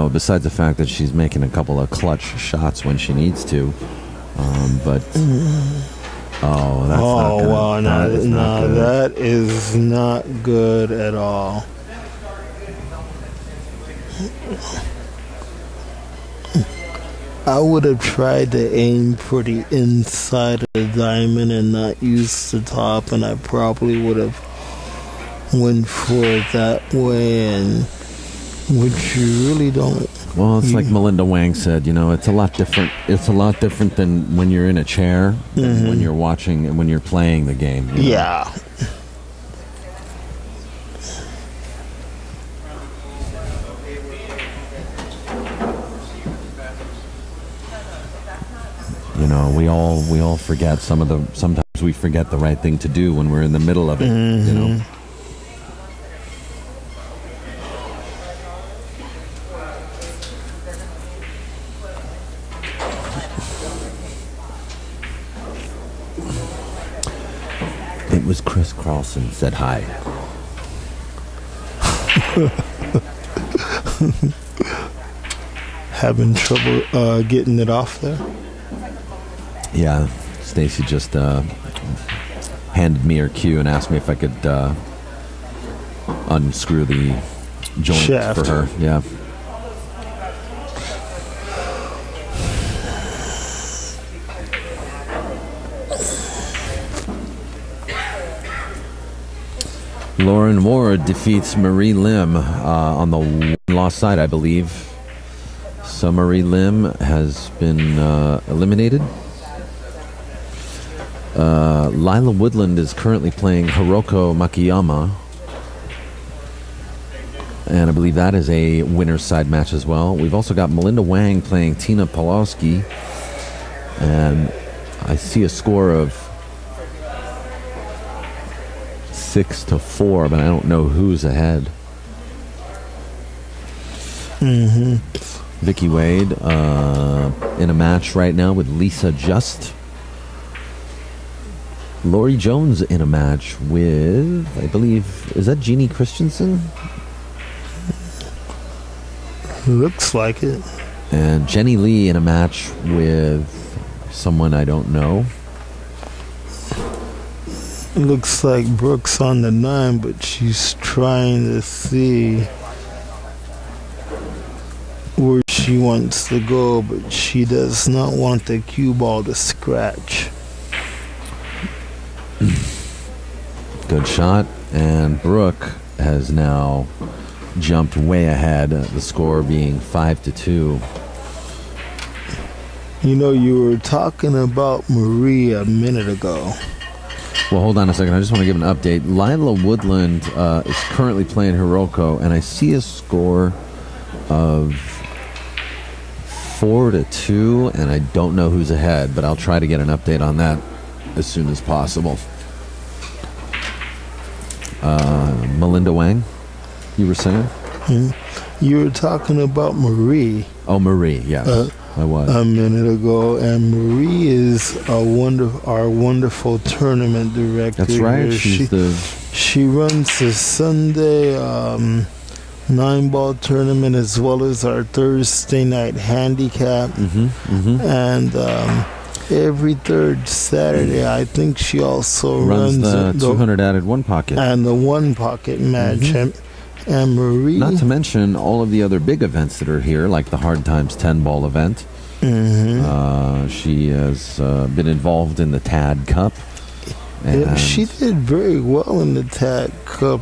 Besides the fact that she's making a couple of clutch shots when she needs to. That's not good. Wow, that is not good at all. I would have tried to aim for the inside of the diamond and not use the top, and I probably would have went for it that way, and which you really don't. Well, it's like Melinda Wang said, it's a lot different. It's a lot different than when you're in a chair, than when you're watching and when you're playing the game. Yeah. We all forget sometimes we forget the right thing to do when we're in the middle of it, It was Chris Carlson said hi. Having trouble getting it off there? Yeah, Stacy just handed me her cue and asked me if I could unscrew the joint shaft for her. Yeah. Lauren Ward defeats Marie Lim on the one-loss side, I believe. So Marie Lim has been eliminated. Lila Woodland is currently playing Hiroko Makiyama. And I believe that is a winner's side match as well. We've also got Melinda Wang playing Tina Pawlowski. And I see a score of 6-4, but I don't know who's ahead. Vicky Wade in a match right now with Lisa Just. Lori Jones in a match with, I believe, is that Jeannie Christensen? Looks like it. And Jenny Lee in a match with someone I don't know. Looks like Brooke's on the 9, but she's trying to see where she wants to go, but she does not want the cue ball to scratch. Good shot, and Brook has now jumped way ahead, the score being 5-2. You know, you were talking about Marie a minute ago. Well, hold on a second. I just want to give an update. Lila Woodland is currently playing Hiroko, and I see a score of 4-2, and I don't know who's ahead, but I'll try to get an update on that as soon as possible. Melinda Wang, you were saying? You were talking about Marie. Oh, Marie, yes. I was. A minute ago, and Marie is our wonderful tournament director. That's right. She runs the Sunday 9-ball tournament as well as our Thursday night handicap. And every third Saturday, I think she also runs the 200 added one pocket and the one pocket match. And Marie, not to mention all of the other big events that are here, like the Hard Times 10-ball event. She has been involved in the TAD Cup. And she did very well in the TAD Cup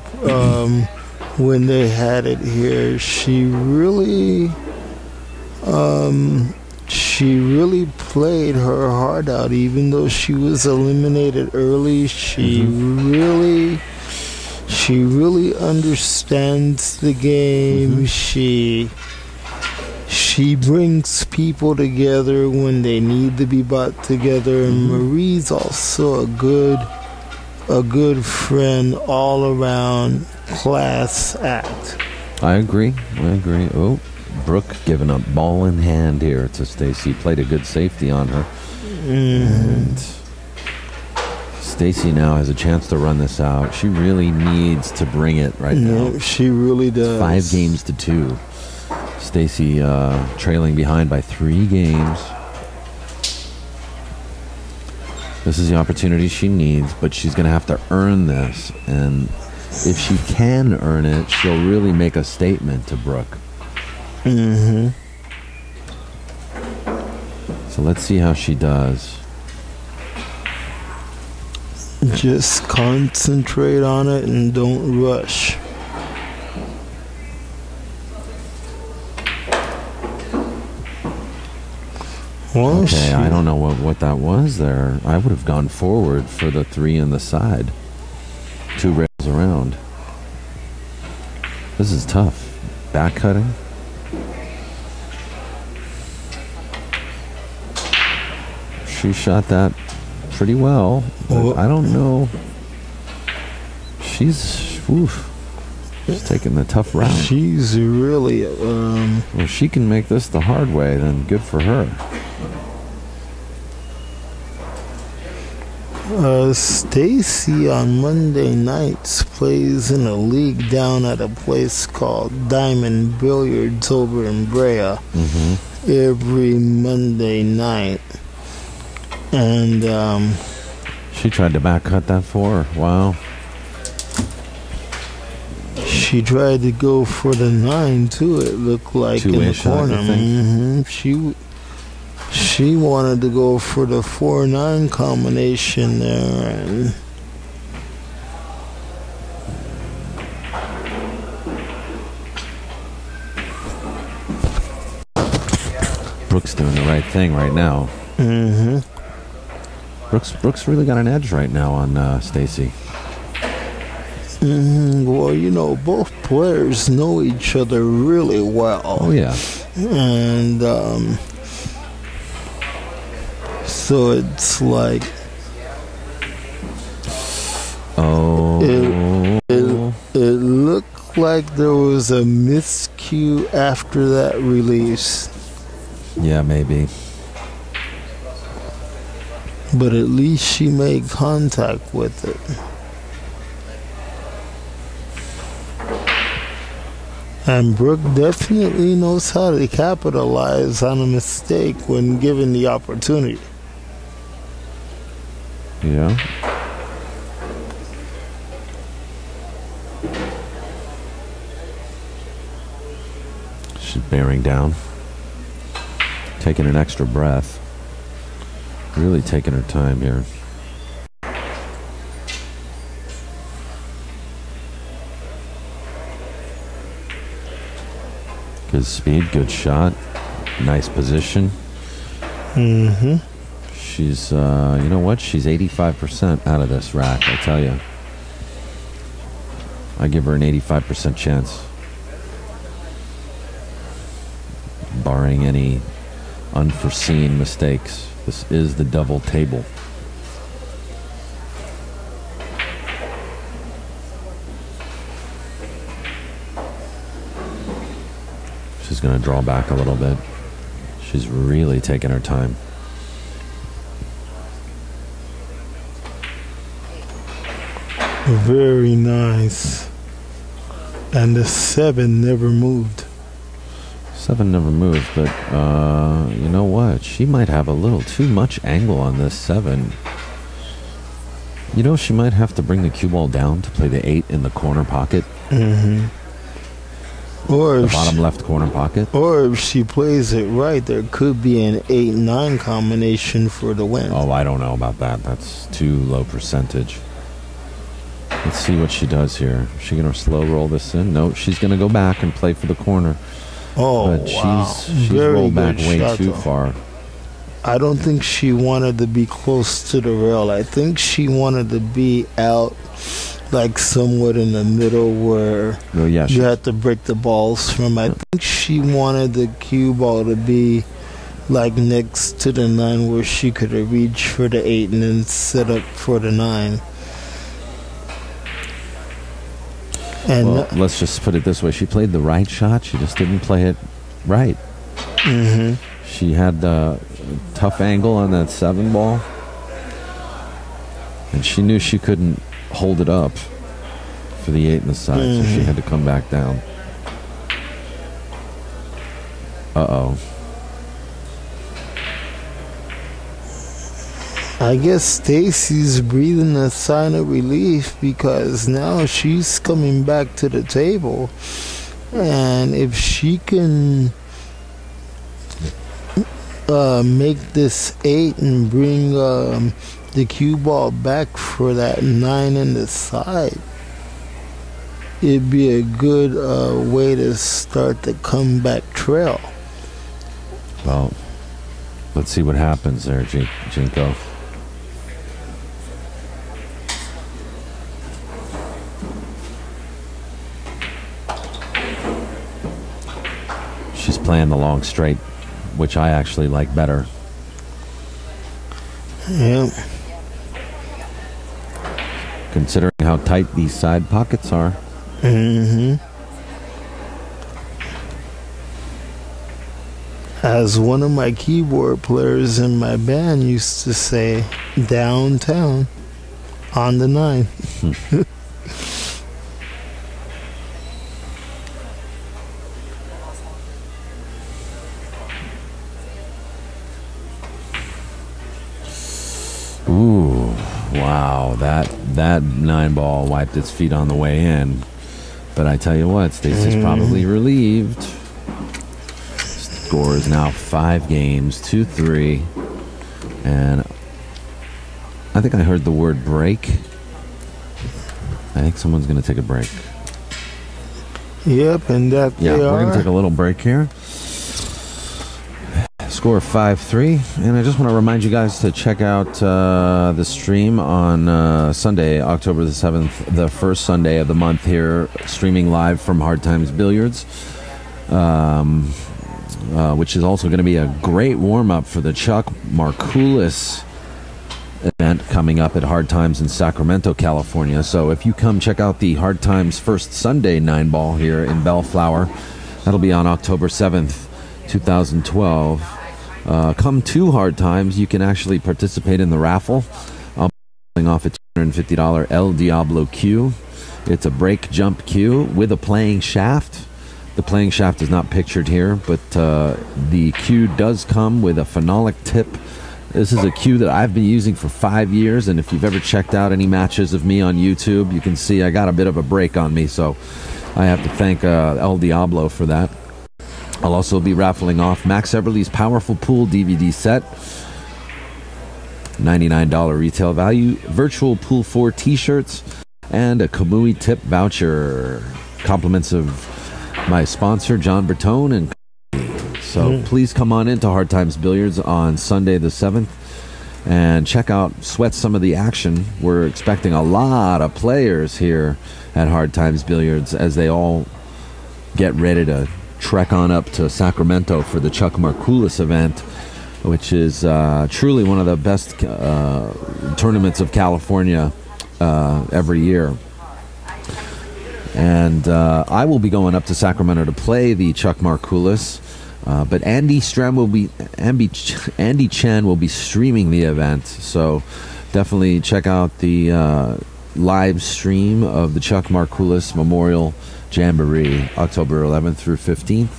when they had it here. She really played her heart out, even though she was eliminated early. She really understands the game. She brings people together when they need to be brought together. And Marie's also a good friend, all around class act. I agree. Oh, Brook giving up ball in hand here to Stacy. Played a good safety on her. And Stacy now has a chance to run this out. She really needs to bring it right now. She really does. 5-2. Stacy trailing behind by 3 games. This is the opportunity she needs, but she's going to have to earn this. And if she can earn it, she'll really make a statement to Brook. So let's see how she does. Just concentrate on it and don't rush. Well, okay, I don't know what that was there. I would have gone forward for the 3 in the side. 2 rails around. This is tough. Back cutting. She shot that pretty well. But I don't know. She's taking the tough route. She's really well, if she can make this the hard way, then good for her. Stacy on Monday nights plays in a league down at a place called Diamond Billiards over in Brea every Monday night. And she tried to back cut that 4. Wow. She tried to go for the 9 too. It looked like in the corner. She wanted to go for the 4-9 combination there, and Brook's doing the right thing right now. Brook's really got an edge right now on Stacy. Well, you know, both players know each other really well. Oh yeah. And so it's like, it looked like there was a miscue after that release. Yeah, maybe. But at least she made contact with it. And Brook definitely knows how to capitalize on a mistake when given the opportunity. Yeah. She's bearing down. Taking an extra breath. Really taking her time here. Good speed, good shot, nice position. Mm-hmm. She's, you know what? She's 85% out of this rack, I tell you. I give her an 85% chance. Barring any unforeseen mistakes. This is the double table. She's going to draw back a little bit. She's really taking her time. Very nice. And the 7 never moved. 7 never moved, but you know what? She might have a little too much angle on this 7. You know, she might have to bring the cue ball down to play the 8 in the corner pocket. Mm-hmm. Or the bottom left corner pocket. Or if she plays it right, there could be an 8-9 combination for the win. Oh, I don't know about that. That's too low percentage. Let's see what she does here. Is she going to slow roll this in? No, she's going to go back and play for the corner. Oh, but wow. she's rolled back way too far. I don't think she wanted to be close to the rail. I think she wanted to be out like somewhat in the middle where you had to break the balls from. I think she wanted the cue ball to be like next to the 9 where she could have reached for the 8 and then set up for the 9. And well, let's just put it this way. She played the right shot. She just didn't play it right. Mm-hmm. She had the tough angle on that 7 ball. And she knew she couldn't hold it up for the 8 in the side. So she had to come back down. Uh-oh. I guess Stacy's breathing a sign of relief because now she's coming back to the table. And if she can make this 8 and bring the cue ball back for that 9 in the side, it'd be a good way to start the comeback trail. Well, let's see what happens there, Geeko. She's playing the long straight, which I actually like better. Yeah. Considering how tight these side pockets are. Mm-hmm. As one of my keyboard players in my band used to say, downtown on the 9. Ooh, wow, that 9 ball wiped its feet on the way in. But I tell you what, Stacy's probably relieved. Score is now 5 games, 2-3. And I think I heard the word break. I think someone's going to take a break. Yep, and that we're going to take a little break here. Score 5-3, and I just want to remind you guys to check out the stream on Sunday, October the 7th, the first Sunday of the month here, streaming live from Hard Times Billiards, which is also going to be a great warm-up for the Chuck Markoulis event coming up at Hard Times in Sacramento, California. So if you come check out the Hard Times first Sunday 9-ball here in Bellflower, that'll be on October 7th, 2012. Come to Hard Times. You can actually participate in the raffle. I'll be pulling off a $250 El Diablo cue. It's a break jump cue with a playing shaft. The playing shaft is not pictured here, but the cue does come with a phenolic tip. This is a cue that I've been using for 5 years, and if you've ever checked out any matches of me on YouTube, you can see I got a bit of a break on me, so I have to thank El Diablo for that. I'll also be raffling off Max Everly's Powerful Pool DVD set, $99 retail value, Virtual Pool 4 t-shirts, and a Kamui tip voucher. Compliments of my sponsor, John Bertone. And so please come on into Hard Times Billiards on Sunday the 7th and check out, sweat some of the action. We're expecting a lot of players here at Hard Times Billiards as they all get ready to trek on up to Sacramento for the Chuck Markoulis event, which is truly one of the best tournaments of California every year. And I will be going up to Sacramento to play the Chuck Markoulis, but Andy Chen will be streaming the event. So definitely check out the live stream of the Chuck Markoulis Memorial Jamboree, October 11th through 15th.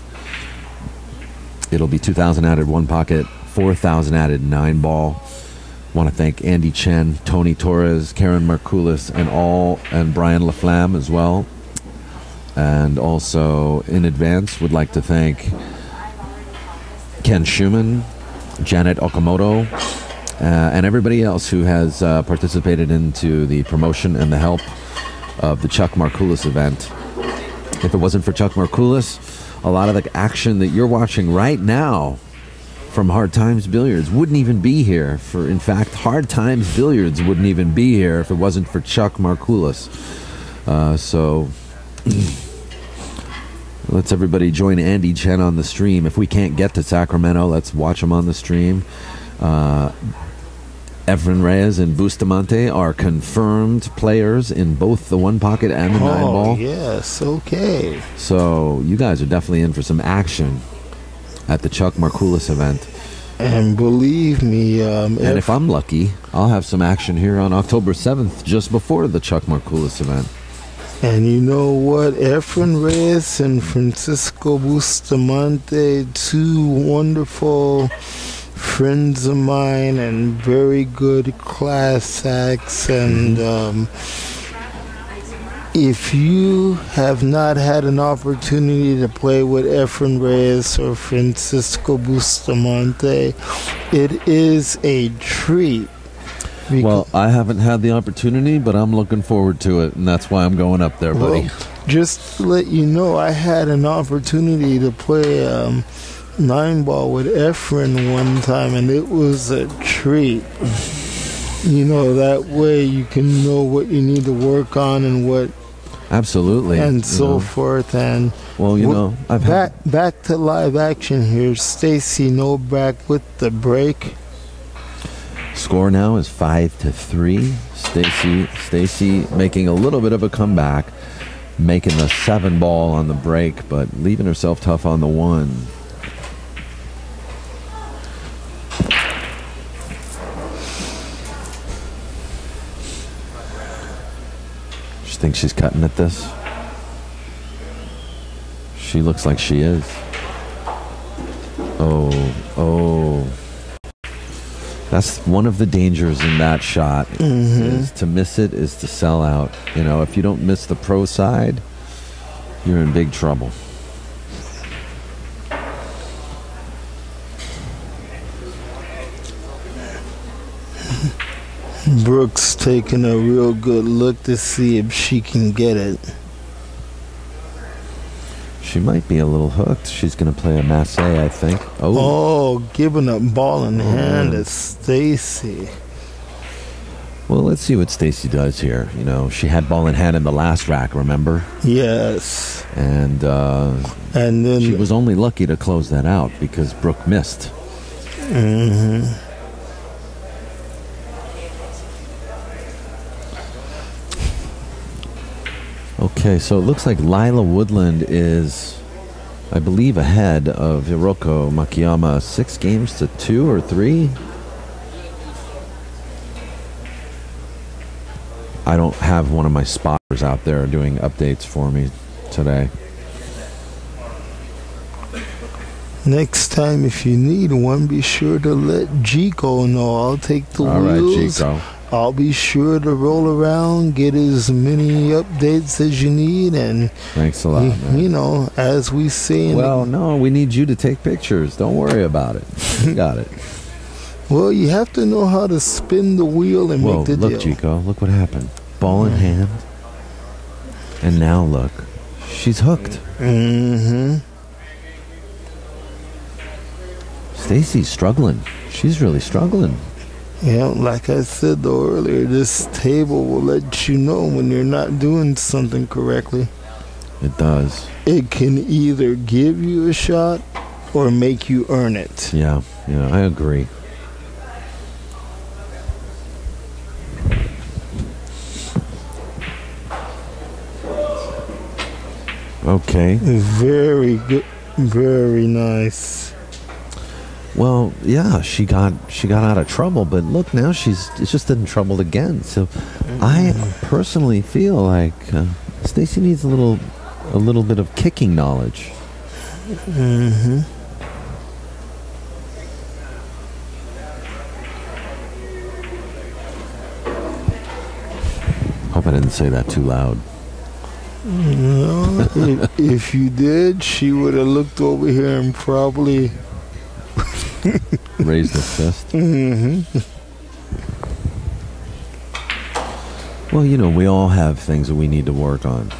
It'll be 2,000 added 1 pocket, 4,000 added 9 ball. Want to thank Andy Chen, Tony Torres, Karen Markoulis, and Brian LaFlamme as well. And also, in advance, would like to thank Ken Schumann, Janet Okamoto, and everybody else who has participated into the promotion and the help of the Chuck Markoulis event. If it wasn't for Chuck Markoulis, a lot of the action that you're watching right now from Hard Times Billiards wouldn't even be here. In fact, Hard Times Billiards wouldn't even be here if it wasn't for Chuck Markoulis. So let's everybody join Andy Chen on the stream. If we can't get to Sacramento, let's watch him on the stream. Efren Reyes and Bustamante are confirmed players in both the 1 pocket and the 9 ball. Oh, yes, okay. So you guys are definitely in for some action at the Chuck Markoulis event. And believe me, and if I'm lucky, I'll have some action here on October 7th, just before the Chuck Markoulis event. And you know what? Efren Reyes and Francisco Bustamante, 2 wonderful friends of mine and very good class acts. And if you have not had an opportunity to play with Efren Reyes or Francisco Bustamante, it is a treat. Well, I haven't had the opportunity, but I'm looking forward to it, and that's why I'm going up there, buddy. Well, just to let you know, I had an opportunity to play 9-ball with Efren one time, and it was a treat. You know, that way you can know what you need to work on and what... Absolutely. And so forth. And well, you know, back to live action here. Stacy Novack with the break. Score now is 5-3. Stacy making a little bit of a comeback, making the 7 ball on the break, but leaving herself tough on the 1. She thinks she's cutting at this. She looks like she is. Oh. That's one of the dangers in that shot. Is to miss it is to sell out. You know, if you don't miss the pro side, you're in big trouble. Brooks taking a real good look to see if she can get it. She might be a little hooked. She's going to play a masse, I think. Oh, giving up ball in hand to Stacy. Well, let's see what Stacy does here. You know, she had ball in hand in the last rack, remember? Yes. And then she was only lucky to close that out because Brook missed. Okay, so it looks like Lila Woodland is, I believe, ahead of Hiroko Makiyama 6-2 or 3. I don't have one of my spotters out there doing updates for me today. Next time, if you need one, be sure to let Geeko know. I'll take the wheels. All right, Geeko. I'll be sure to roll around, get as many updates as you need, and thanks a lot, man. You know, as we say. Well, no, we need you to take pictures. Don't worry about it. You got it. Well, you have to know how to spin the wheel and make the look, deal. Geeko, look what happened. Ball in hand, and now look, She's hooked. Mm-hmm. Stacy's struggling. She's really struggling. Yeah, like I said though earlier, this table will let you know when you're not doing something correctly. It does. It can either give you a shot or make you earn it. Yeah, I agree. Okay. Very good. Very nice. Well, yeah, she got out of trouble, but look, now she's just in trouble again. So I personally feel like Stacy needs a little bit of kicking knowledge. Mm-hmm. Hope I didn't say that too loud. No, if you did, she would have looked over here and probably Raised a fist. Mm-hmm. Well, you know, we all have things that we need to work on.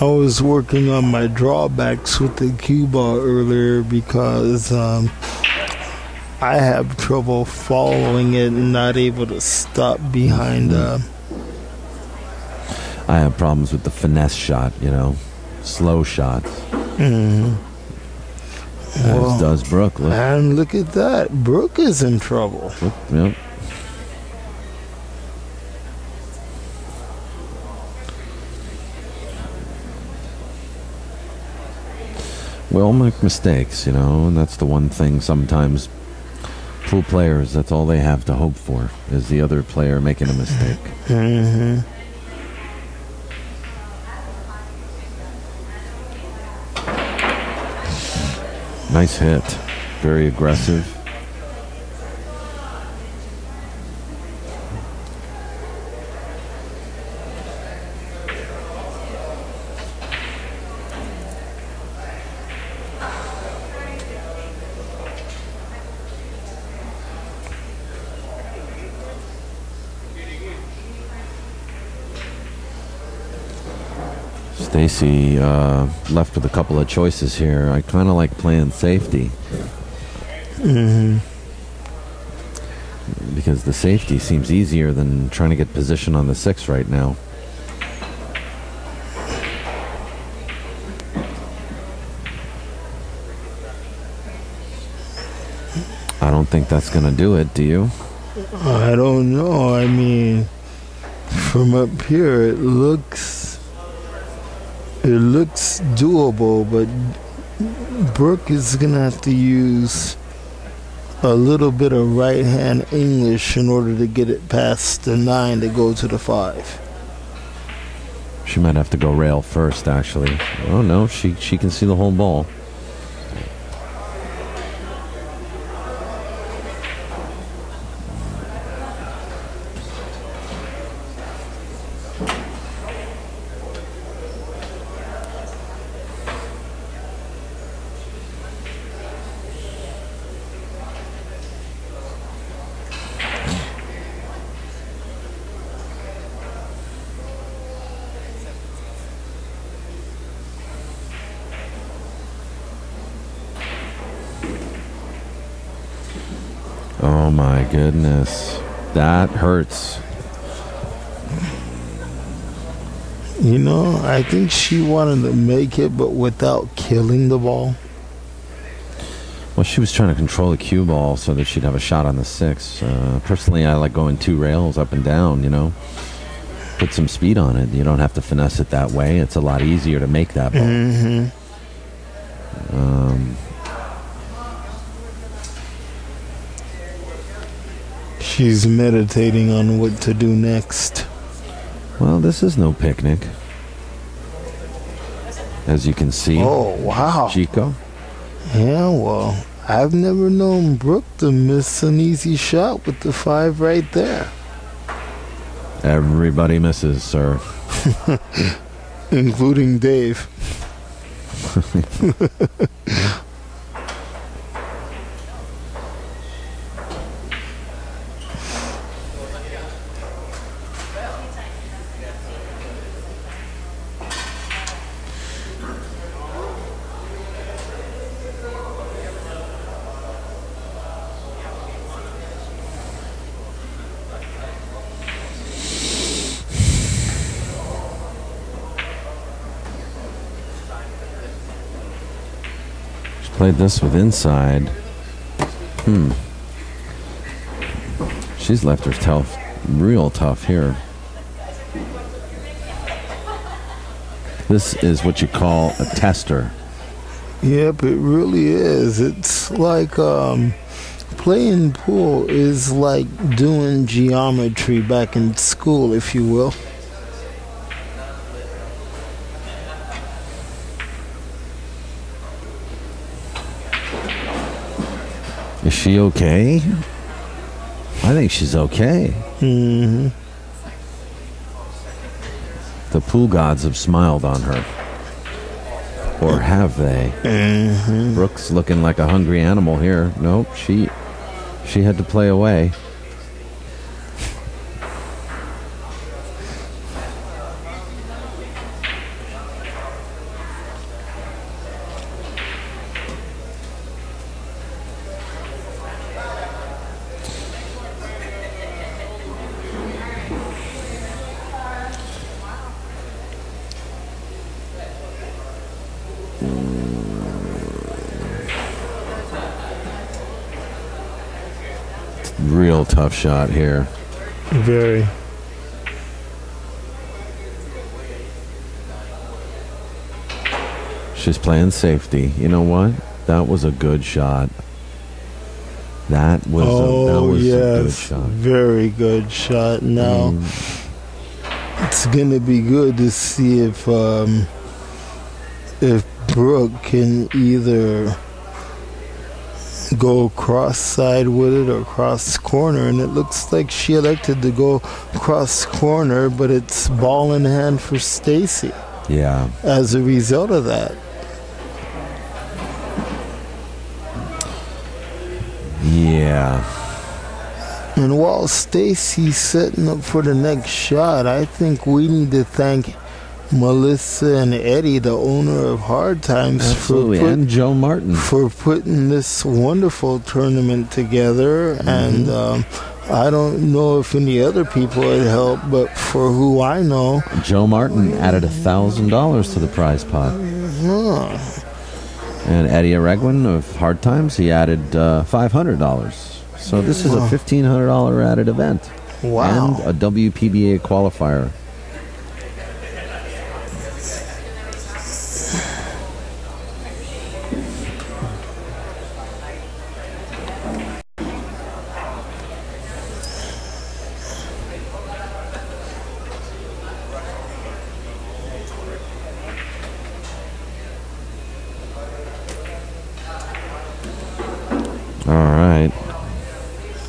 I was working on my drawbacks with the cue ball earlier because I have trouble following it and not able to stop behind. I have problems with the finesse shot, you know, slow shots. As does Brook. Look. And look at that. Brook is in trouble. Yep. We all make mistakes, you know, and that's the one thing sometimes pool players, that's all they have to hope for, is the other player making a mistake. Mm-hmm. Nice hit. Very aggressive. Stacy left with a couple of choices here. I kind of like playing safety. Because the safety seems easier than trying to get position on the 6 right now. I don't think that's going to do it, do you? I don't know. I mean, from up here, it looks doable, but Brook is gonna have to use a little bit of right hand English in order to get it past the 9 to go to the 5. She might have to go rail first, actually. Oh no, she can see the whole ball. Oh my goodness. That hurts. You know, I think she wanted to make it, but without killing the ball. Well, she was trying to control the cue ball so that she'd have a shot on the 6. Personally, I like going 2 rails up and down, you know. Put some speed on it. You don't have to finesse it that way. It's a lot easier to make that ball. She's meditating on what to do next. Well, this is no picnic. As you can see. Oh, wow. Geeko. Yeah, well, I've never known Brook to miss an easy shot with the 5 right there. Everybody misses, sir. Including Dave. Played this with inside. She's left her tough, real tough here. This is what you call a tester. Yep, it really is. It's like playing pool is like doing geometry back in school, if you will. Is she okay? I think she's okay. Mm-hmm. The pool gods have smiled on her. Or have they? Mm-hmm. Brooke's looking like a hungry animal here. Nope, she had to play away. Real tough shot here. Very. She's playing safety. You know what? That was a good shot. That was a good shot. Very good shot. Now it's gonna be good to see if Brooke can either go cross-side with it or cross-corner, and it looks like she elected to go cross-corner, but it's ball in hand for Stacy. Yeah. As a result of that. Yeah. And while Stacy's setting up for the next shot, I think we need to thank Melissa and Eddie, the owner of Hard Times, and Joe Martin, for putting this wonderful tournament together. And I don't know if any other people had helped, but for who I know, Joe Martin added $1,000 to the prize pot. And Eddie Aregwin of Hard Times, he added $500. So this is a $1,500 added event. Wow. And a WPBA qualifier.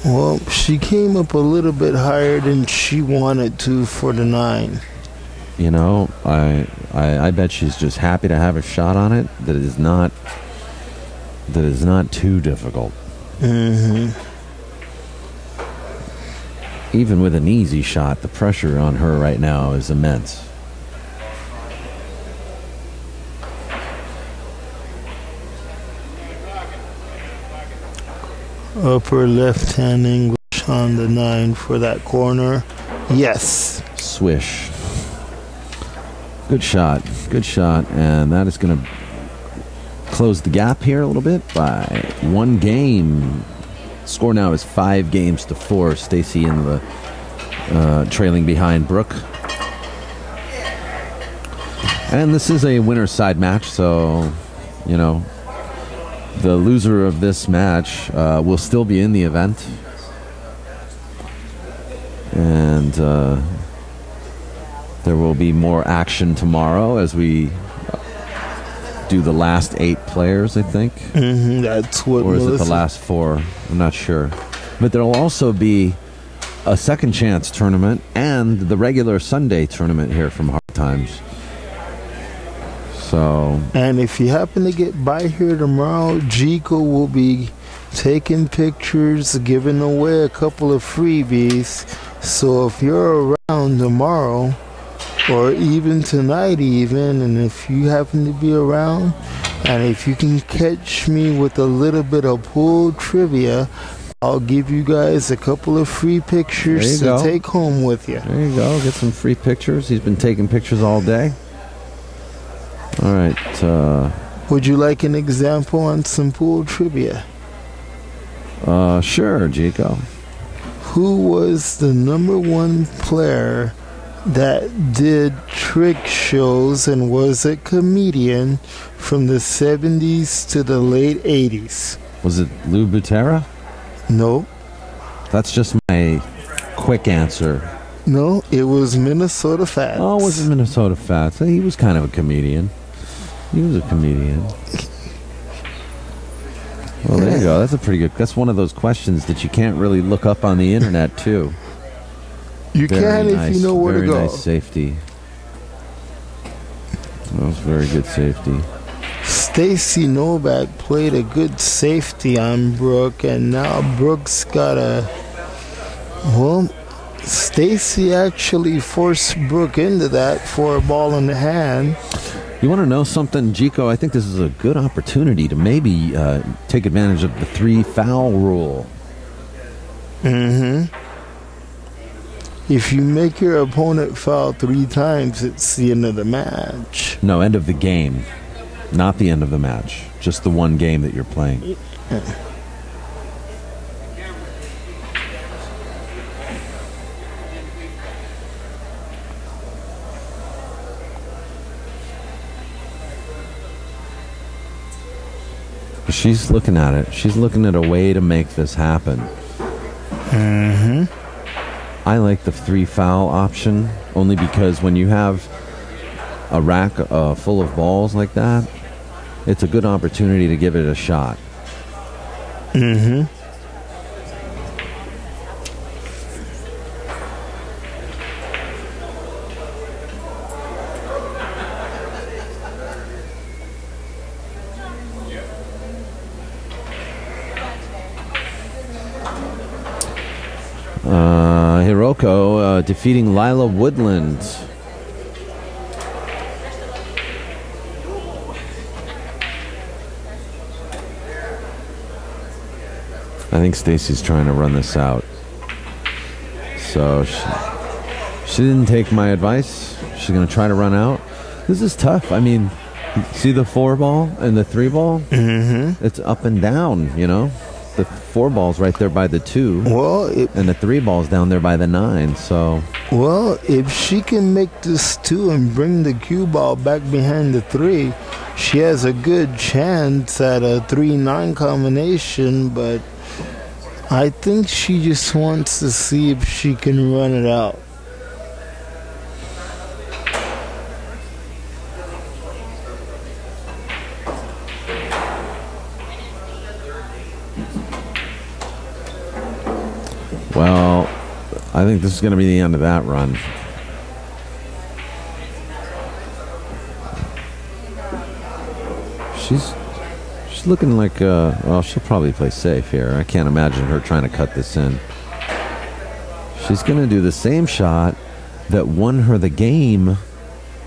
Well, she came up a little bit higher than she wanted to for the 9. You know, I bet she's just happy to have a shot on it that is not too difficult. Even with an easy shot, the pressure on her right now is immense. Upper left-hand English on the 9 for that corner. Yes. Swish. Good shot. Good shot. And that is going to close the gap here a little bit by 1 game. Score now is 5-4. Stacy in the trailing behind Brooke. And this is a winner's side match, so, you know, the loser of this match will still be in the event. And there will be more action tomorrow as we do the last 8 players, I think. That's what. Or is it the last 4? I'm not sure. But there will also be a second chance tournament and the regular Sunday tournament here from Hard Times. So, and if you happen to get by here tomorrow, Geeko will be taking pictures, giving away a couple of freebies. So if you're around tomorrow, or even tonight even, and if you happen to be around, and if you can catch me with a little bit of pool trivia, I'll give you guys a couple of free pictures to take home with you. There you go. Get some free pictures. He's been taking pictures all day. All right. Would you like an example on some pool trivia? Sure, Geeko. Who was the #1 player that did trick shows and was a comedian from the 70s to the late 80s? Was it Lou Butera? No. That's just my quick answer. No, it was Minnesota Fats. Oh, was it Minnesota Fats? He was kind of a comedian. He was a comedian. Well, there you go. That's a pretty good. That's one of those questions that you can't really look up on the internet, too. You can if you know where to go. Very nice safety. That was very good safety. Stacy Novack played a good safety on Brook, and now Brook's got a... Well, Stacy actually forced Brook into that for a ball in the hand. You want to know something, Geeko? I think this is a good opportunity to maybe take advantage of the 3-foul rule. Mm-hmm. If you make your opponent foul 3 times, it's the end of the match. No, end of the game. Not the end of the match. Just the one game that you're playing. She's looking at it. She's looking at a way to make this happen. Mm-hmm. I like the 3-foul option only because when you have a rack full of balls like that, it's a good opportunity to give it a shot. Mm-hmm. Hiroko defeating Lila Woodland. I think Stacy's trying to run this out. So she didn't take my advice. She's going to try to run out. This is tough. I mean, see the 4-ball and the 3-ball? Mm-hmm. It's up and down, you know? The 4-ball's right there by the 2. Well, and the 3-ball's down there by the 9, so... Well, if she can make this 2 and bring the cue ball back behind the 3, she has a good chance at a 3-9 combination, but I think she just wants to see if she can run it out. Well, I think this is going to be the end of that run. She's looking like, well, she'll probably play safe here. I can't imagine her trying to cut this in. She's going to do the same shot that won her the game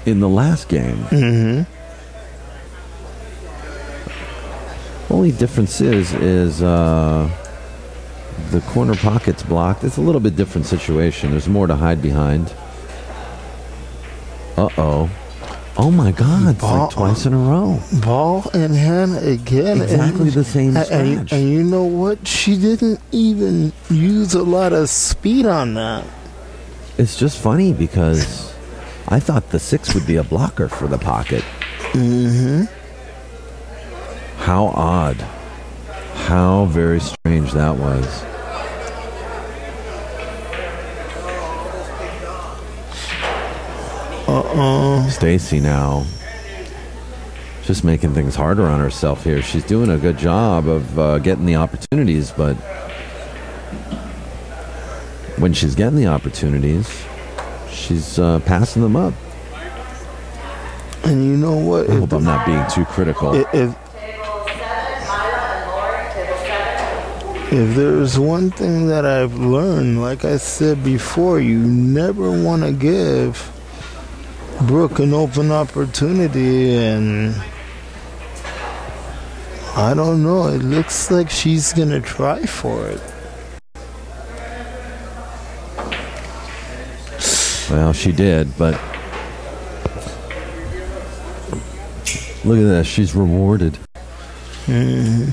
in the last game. Mm-hmm. Only difference is the corner pocket's blocked. It's a little bit different situation. There's more to hide behind. Uh-oh. Oh, my God. It's like twice in a row. Ball in hand again. Exactly the same scratch. And you know what? She didn't even use a lot of speed on that. It's just funny because I thought the 6 would be a blocker for the pocket. Mm-hmm. How odd. How very strange that was. Stacy now just making things harder on herself here. She's doing a good job of getting the opportunities, but when she's getting the opportunities, she's passing them up. And you know what? I hope I'm not being too critical. If there's one thing that I've learned, like I said before, you never want to give Brook an open opportunity, and I don't know, it looks like she's going to try for it. Well, she did, but Look at that. She's rewarded. Mm-hmm.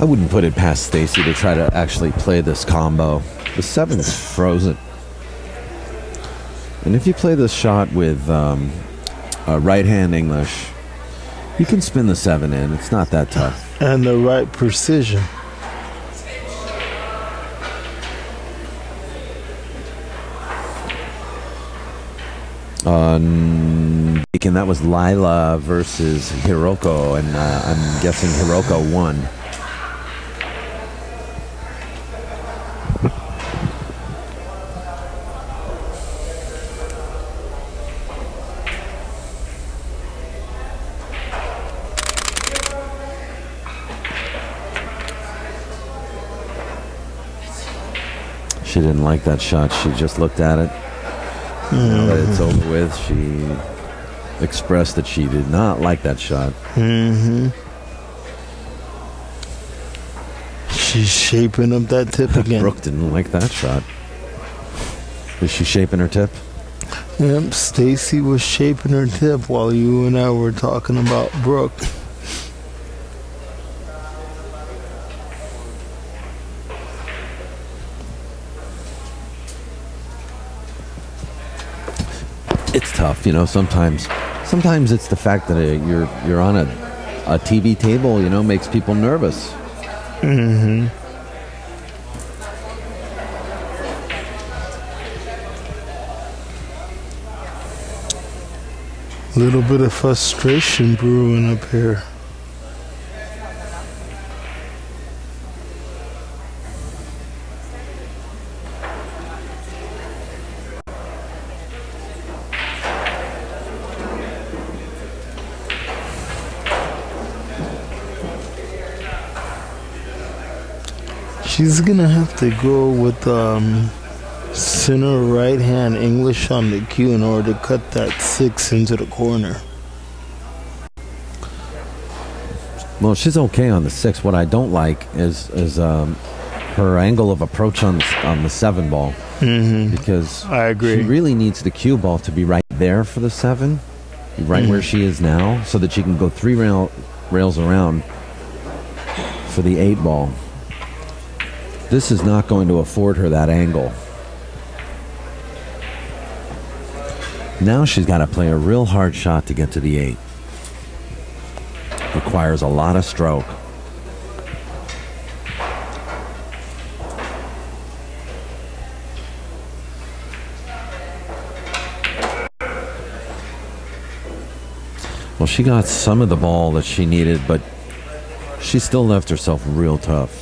I wouldn't put it past Stacy to try to actually play this combo. The 7's frozen. And if you play this shot with right-hand English, you can spin the 7 in. It's not that tough. And the right precision. And that was Lila versus Hiroko, and I'm guessing Hiroko won. She didn't like that shot. She just looked at it. Now that it's over with, she expressed that she did not like that shot. Mm-hmm. She's shaping up that tip again. Brooke didn't like that shot. Is she shaping her tip? Yep, Stacy was shaping her tip while you and I were talking about Brooke. It's tough, you know. Sometimes it's the fact that you're on a TV table, you know, makes people nervous. Mm-hmm. Little bit of frustration brewing up here. She's gonna have to go with center right hand English on the cue in order to cut that 6 into the corner. Well, she's okay on the 6. What I don't like is her angle of approach on the 7 ball. Mm-hmm. Because I agree. She really needs the cue ball to be right there for the 7, right where she is now, so that she can go 3 rails around for the 8 ball. This is not going to afford her that angle. Now she's got to play a real hard shot to get to the 8. Requires a lot of stroke. Well, she got some of the ball that she needed, but she still left herself real tough.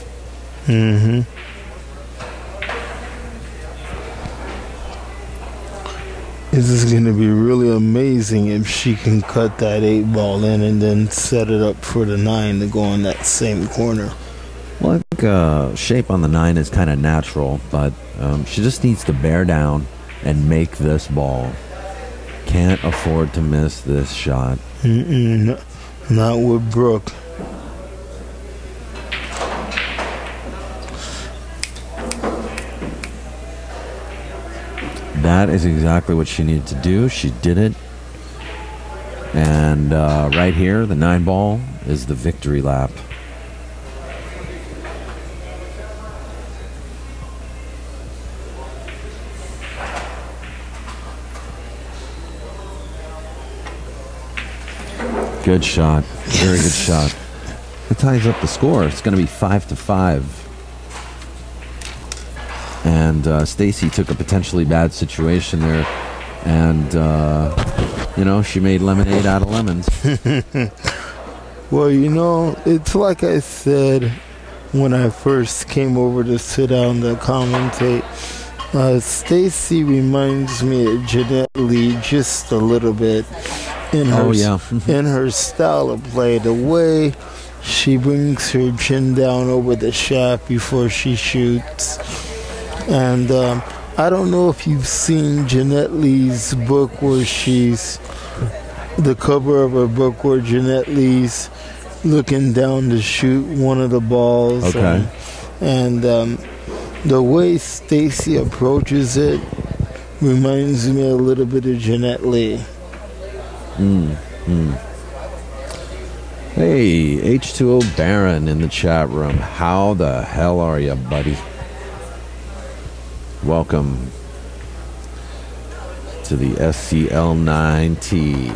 Mm-hmm. This is going to be really amazing if she can cut that 8 ball in and then set it up for the 9 to go in that same corner. Well, I think shape on the 9 is kind of natural, but she just needs to bear down and make this ball. Can't afford to miss this shot. Not with Brooke. That is exactly what she needed to do. She did it. And right here, the 9 ball is the victory lap. Good shot. Very good shot. It ties up the score. It's going to be 5-5. And Stacy took a potentially bad situation there, and you know, she made lemonade out of lemons. Well, you know, it's like I said when I first came over to sit down to commentate. Stacy reminds me of Jeanette Lee just a little bit in her in her style of play, the way she brings her chin down over the shaft before she shoots. And I don't know if you've seen Jeanette Lee's book where she's the cover of her book where Jeanette Lee's looking down to shoot one of the balls. Okay. And the way Stacy approaches it reminds me a little bit of Jeanette Lee. Hey, H2O Baron in the chat room. How the hell are you, buddy? Welcome to the SCL9T.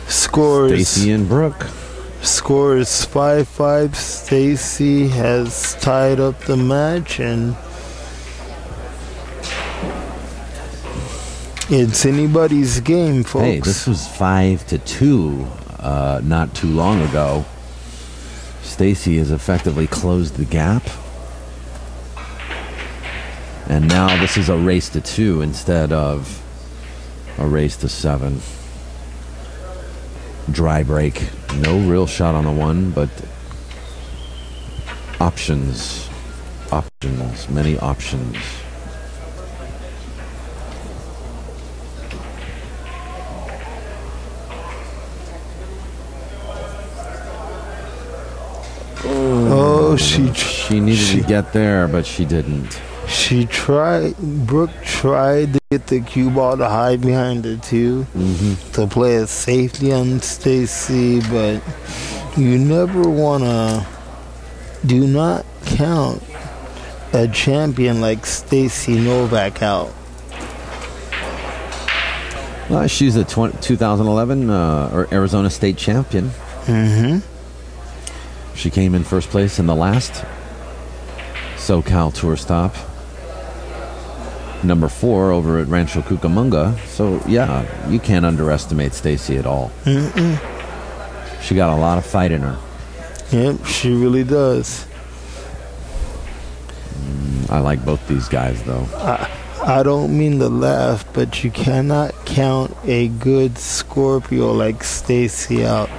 Scores. Stacy and Brook. Score is 5-5. Stacy has tied up the match, and it's anybody's game, folks. Hey, this was 5-2 not too long ago. Stacy has effectively closed the gap. And now this is a race to 2 instead of a race to 7. Dry break. No real shot on the 1, but options. Options. Many options. Oh, she needed to get there, but she didn't. She tried. Brook tried to get the cue ball to hide behind the 2 to play it safely on Stacy, but you never wanna. Do not count a champion like Stacy Novack out. Well, she's a 2011 or Arizona State champion. She came in first place in the last SoCal Tour stop. Number 4 over at Rancho Cucamonga. So, yeah, you can't underestimate Stacy at all. She got a lot of fight in her. Yep, she really does. I like both these guys, though. I don't mean to laugh, but you cannot count a good Scorpio like Stacy out.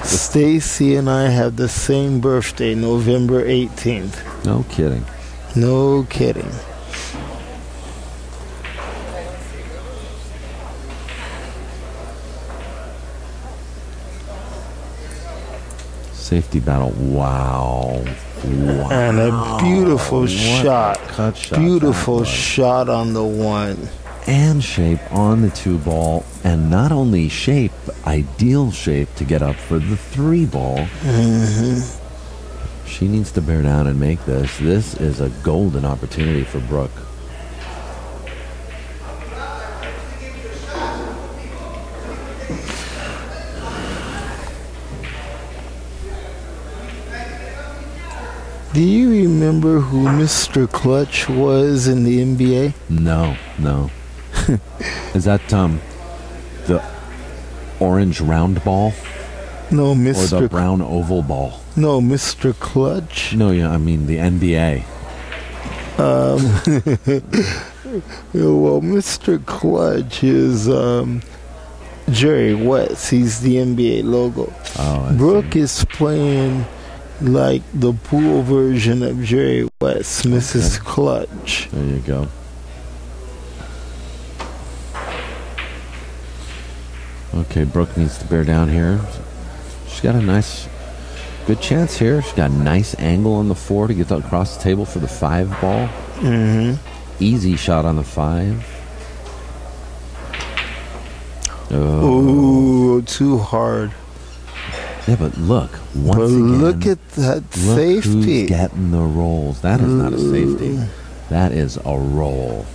Stacy and I have the same birthday, November 18th. No kidding. No kidding. Safety battle. Wow. Wow. And a beautiful shot. Cut shot. Beautiful shot on the 1. And shape on the 2 ball. And not only shape, ideal shape to get up for the 3 ball. She needs to bear down and make this. This is a golden opportunity for Brook. Do you remember who Mr. Clutch was in the NBA? No. Is that the orange round ball? No, Or Mr. the brown oval ball? No, Mr. Clutch. No, yeah, I mean the NBA. Well, Mr. Clutch is Jerry West. He's the NBA logo. Oh, Brook is playing like the pool version of Jerry West, Mrs. Clutch. There you go. Okay, Brook needs to bear down here. She's got a nice, good chance here. She's got a nice angle on the 4 to get across the table for the 5 ball. Easy shot on the 5. Oh, too hard. Yeah, but look, once But again, look at that look safety. who's getting the rolls. That is not a safety. That is a roll.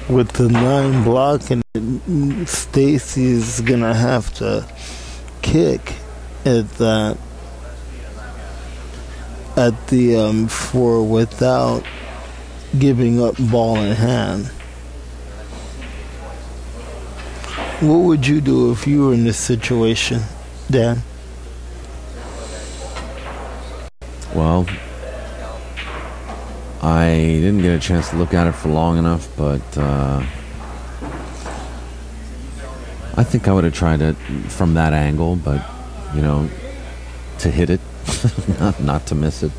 With the 9 blocking, Stacy's gonna have to kick at that at the 4 without giving up ball in hand. What would you do if you were in this situation, Dan? Well, I didn't get a chance to look at it for long enough, but I think I would have tried it from that angle, but, you know, to hit it, not to miss it.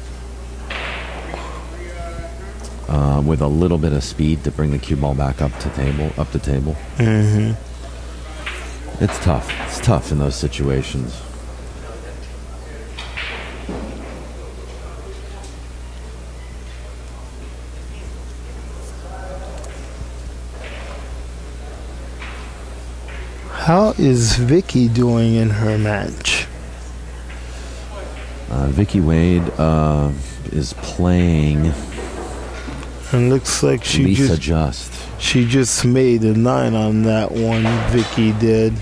with a little bit of speed to bring the cue ball back up the table. Mm-hmm. It's tough. It's tough in those situations. How is Vicky doing in her match? Vicky Wade is playing. And looks like she just made a 9 on that one. Vicky did.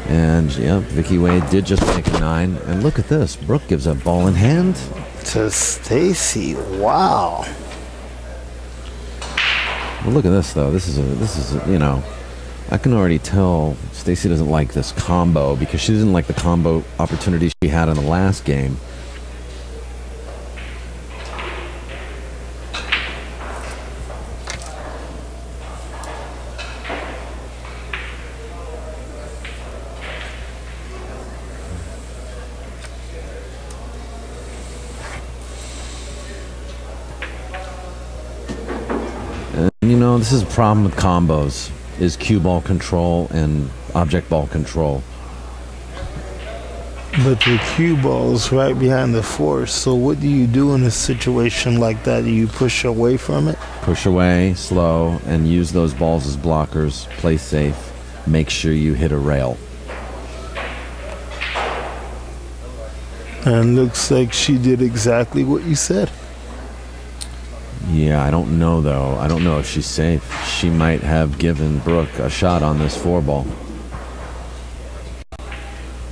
And yeah, Vicky Wade did just make a 9. And look at this. Brooke gives a ball in hand to Stacy. Wow. Well, look at this though. This is you know, I can already tell Stacy doesn't like this combo because she didn't like the combo opportunity she had in the last game. And you know, this is a problem with combos. Is cue ball control and object ball control. But the cue ball is right behind the force, so what do you do in a situation like that? Do you push away from it? Push away, slow, and use those balls as blockers. Play safe. Make sure you hit a rail. And looks like she did exactly what you said. Yeah, I don't know though. I don't know if she's safe. She might have given Brooke a shot on this 4-ball.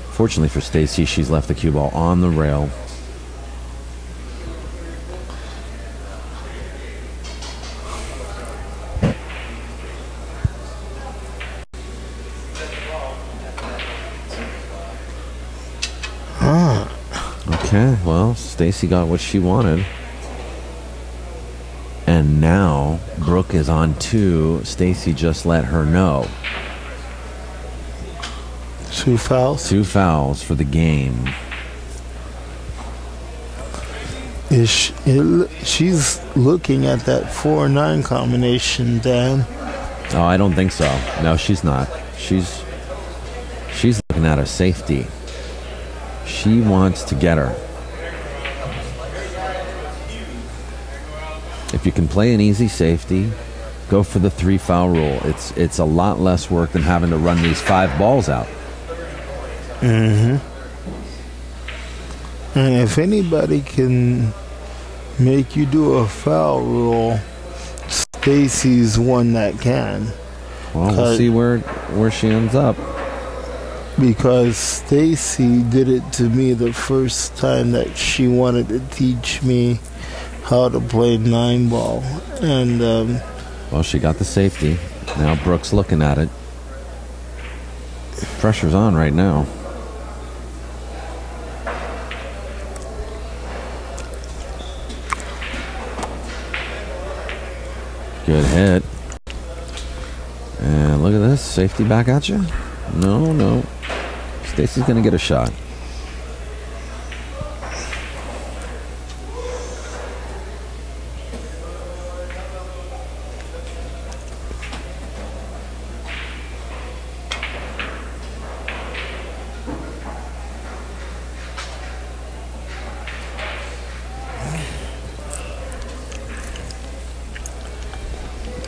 Fortunately for Stacy, she's left the cue ball on the rail. Okay, well, Stacy got what she wanted. And now Brooke is on 2. Stacy just let her know. 2 fouls? 2 fouls for the game. She's looking at that 4-9 combination, Dan. Oh, I don't think so. No, she's not. She's looking at a safety. She wants to get her. If you can play an easy safety, go for the 3-foul rule. It's a lot less work than having to run these 5 balls out. Mm-hmm. And if anybody can make you do a foul rule, Stacy's one that can. Well, we'll see where she ends up. Because Stacy did it to me the first time that she wanted to teach me how to play 9-ball. And well, she got the safety. Now Brooke's looking at it. Pressure's on right now. Good hit. And look at this. Safety back at you. No. Stacy's going to get a shot.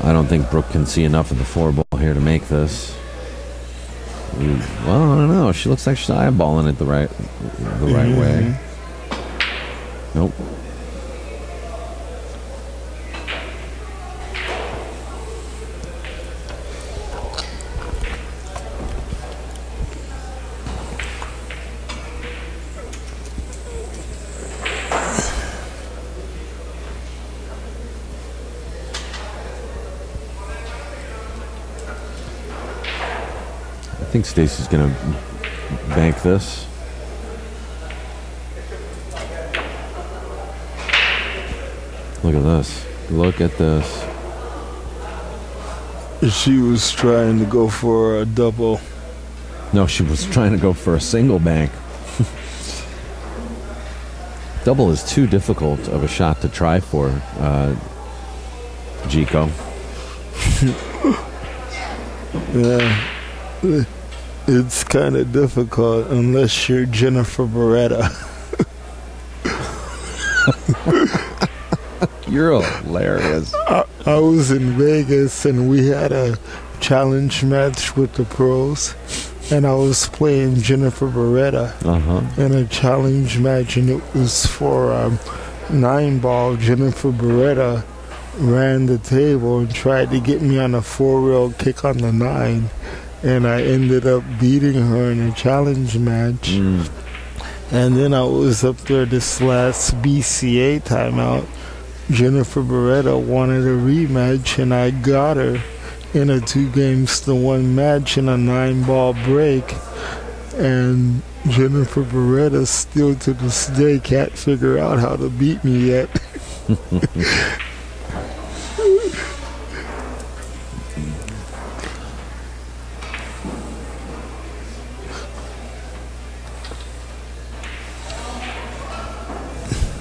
I don't think Brooke can see enough of the 4-ball here to make this. Well, I don't know. She looks like she's eyeballing it the right way. Nope. I think Stacy's gonna bank this. Look at this. Look at this. She was trying to go for a double. No, she was trying to go for a single bank. Double is too difficult of a shot to try for Geeko. Yeah, it's kind of difficult unless you're Jennifer Beretta. You're hilarious. I was in Vegas and we had a challenge match with the pros, and I was playing Jennifer Beretta in a challenge match, and it was for 9-ball. Jennifer Beretta ran the table and tried to get me on a 4-rail kick on the 9, and I ended up beating her in a challenge match. And then I was up there this last BCA timeout. Jennifer Beretta wanted a rematch, and I got her in a 2-games-to-1 match in a 9-ball break. And Jennifer Beretta still to this day can't figure out how to beat me yet.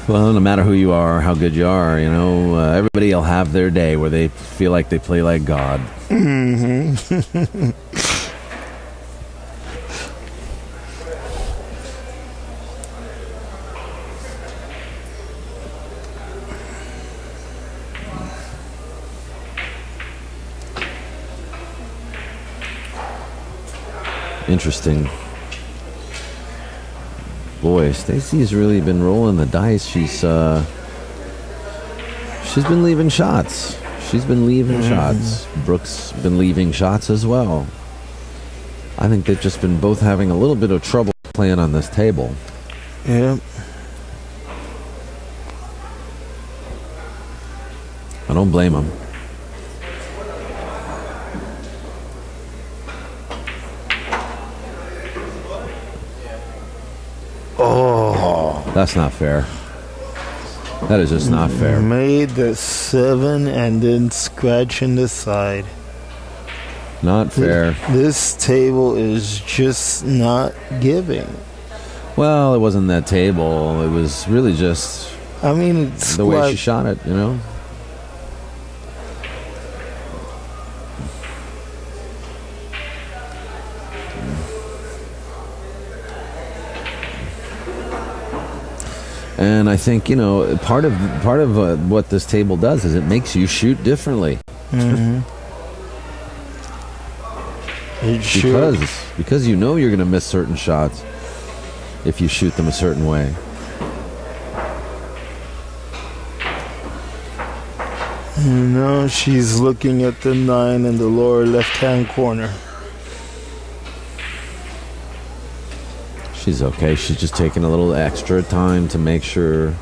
Well, no matter who you are, how good you are, you know, everybody will have their day where they feel like they play like God. Interesting. Boy, Stacy's really been rolling the dice. She's been leaving shots. She's been leaving shots. Brooke's been leaving shots as well. I think they've just been both having a little bit of trouble playing on this table. Yeah. I don't blame them. Oh, that's not fair. That is just not fair. Made the 7 and then scratching the side. Not fair. This table is just not giving. Well, it wasn't that table. It was really just, I mean, it's the way she shot it, you know? And I think, you know, part of what this table does is it makes you shoot differently. Because you know you're going to miss certain shots if you shoot them a certain way. No, she's looking at the 9 in the lower left-hand corner. She's okay. She's just taking a little extra time to make sure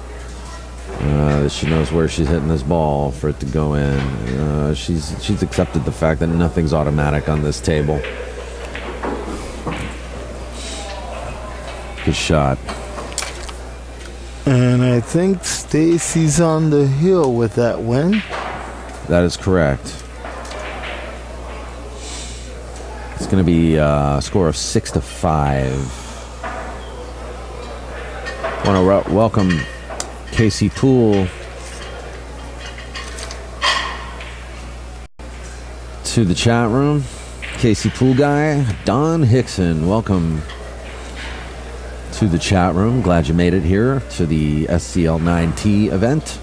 that she knows where she's hitting this ball for it to go in. She's accepted the fact that nothing's automatic on this table. Good shot. And I think Stacy's on the hill with that win. That is correct. It's going to be a score of 6-5. I want to welcome Casey Poole to the chat room. Casey Poole guy, Don Hickson, welcome to the chat room. Glad you made it here to the SCL9T event.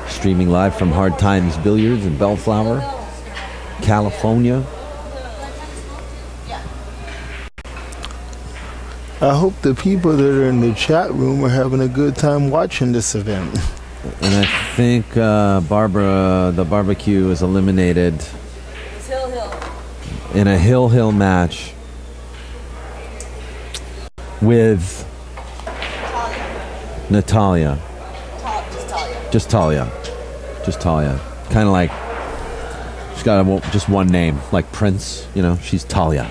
Streaming live from Hard Times Billiards in Bellflower, California. I hope the people that are in the chat room are having a good time watching this event. And I think Barbara, the barbecue, is eliminated in a Hill match with Natalia. Just Talia. Kind of like she's got just one name, like Prince. You know, she's Talia.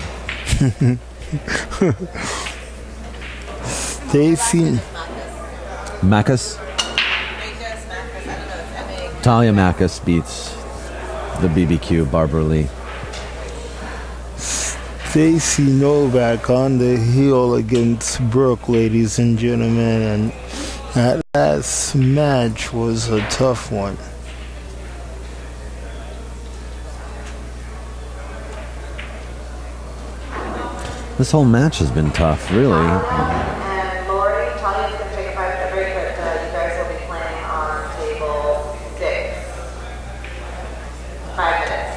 Stacy Macus. Talia Macus beats the BBQ Barbara Lee. Stacy Novack on the hill against Brook, ladies and gentlemen, and That last match was a tough one. This whole match has been tough, really. And Lori, Talia's going to take a break, but you guys will be playing on table 6. 5 minutes.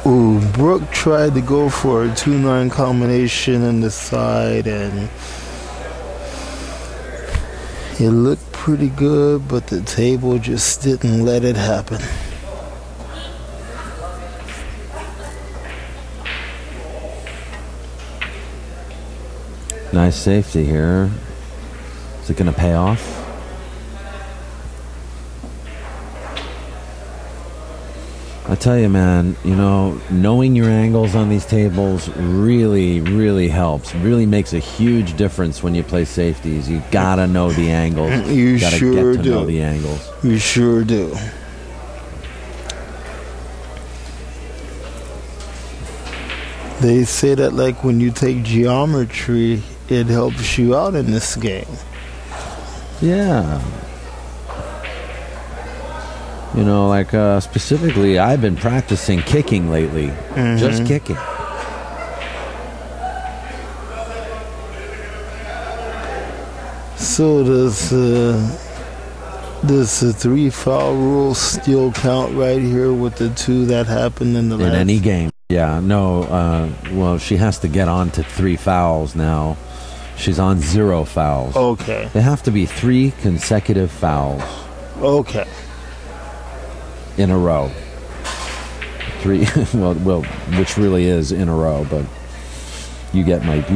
Ooh, Brook tried to go for a 2-9 combination in the side, and it looked pretty good, but the table just didn't let it happen. Nice safety here. Is it going to pay off? I tell you, man, you know, knowing your angles on these tables really, really helps. Really makes a huge difference when you play safeties. You gotta know the angles. You gotta sure get to do. know the angles. You sure do. They say that, like, when you take geometry, it helps you out in this game. Yeah. You know, like specifically, I've been practicing kicking lately. Just kicking. So does the 3 foul rule still count right here with the 2 that happened in the last? In any game. Yeah, no, well, she has to get on to 3 fouls now. She's on 0 fouls. Okay. They have to be 3 consecutive fouls. Okay. In a row. 3, well, which really is in a row, but you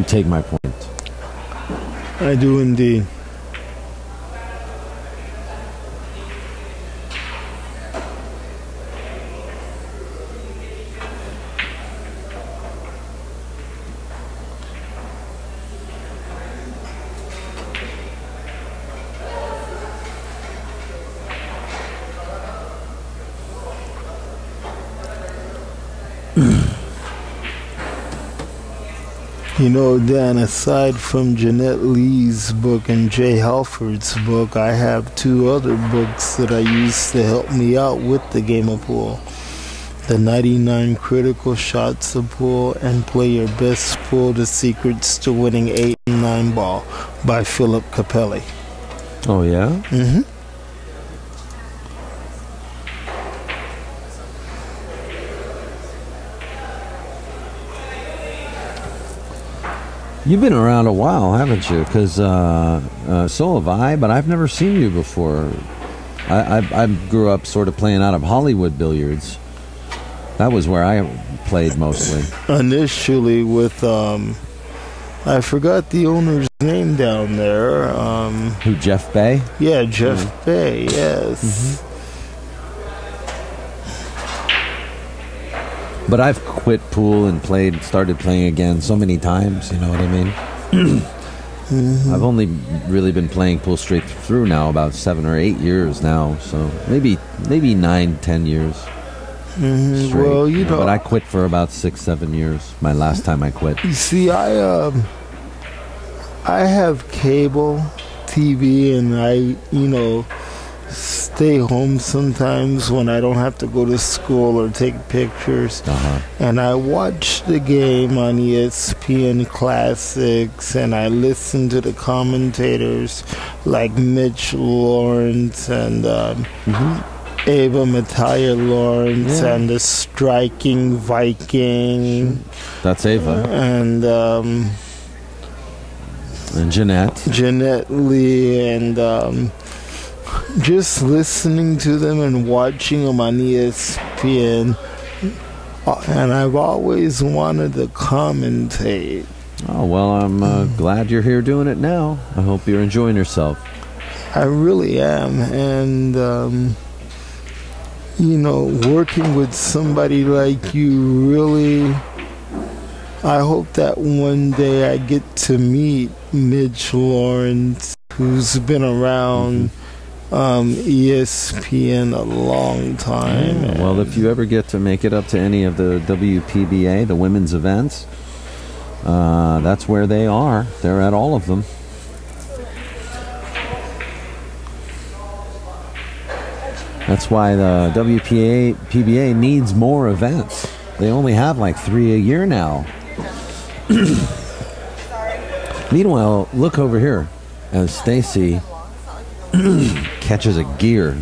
take my point. I do indeed. You know, Dan, aside from Jeanette Lee's book and Jay Halford's book, I have 2 other books that I use to help me out with the game of pool. The 99 Critical Shots of Pool and Play Your Best Pool, The Secrets to Winning 8 and 9 Ball by Philip Capelli. Oh, yeah? Mm-hmm. You've been around a while, haven't you? Because so have I, but I've never seen you before. I grew up sort of playing out of Hollywood billiards. That was where I played mostly. Initially with, I forgot the owner's name down there. Who, Jeff Bay? Yeah, Jeff Bay, yes. But I've quit pool and started playing again so many times, you know what I mean? I've only really been playing pool straight through now about 7 or 8 years now, so maybe 9, 10 years. Straight, Well, you know, but I quit for about 6, 7 years. My last time I quit. you see, I have cable TV, and I, stay home sometimes when I don't have to go to school or take pictures. And I watch the game on ESPN Classics, and I listen to the commentators like Mitch Lawrence and Ava Mattia Lawrence and the Striking Viking. That's Ava. And Jeanette Lee, and just listening to them and watching them on ESPN, and I've always wanted to commentate. Oh, well, I'm glad you're here doing it now. I hope you're enjoying yourself. I really am, and working with somebody like you, really, I hope that one day I get to meet Mitch Lawrence, who's been around ESPN a long time. Yeah, well, if you ever get to make it up to any of the WPBA, the women's events, that's where they are. They're at all of them. That's why the WPBA needs more events. They only have like 3 a year now. Meanwhile, look over here as Stacy catches a gear.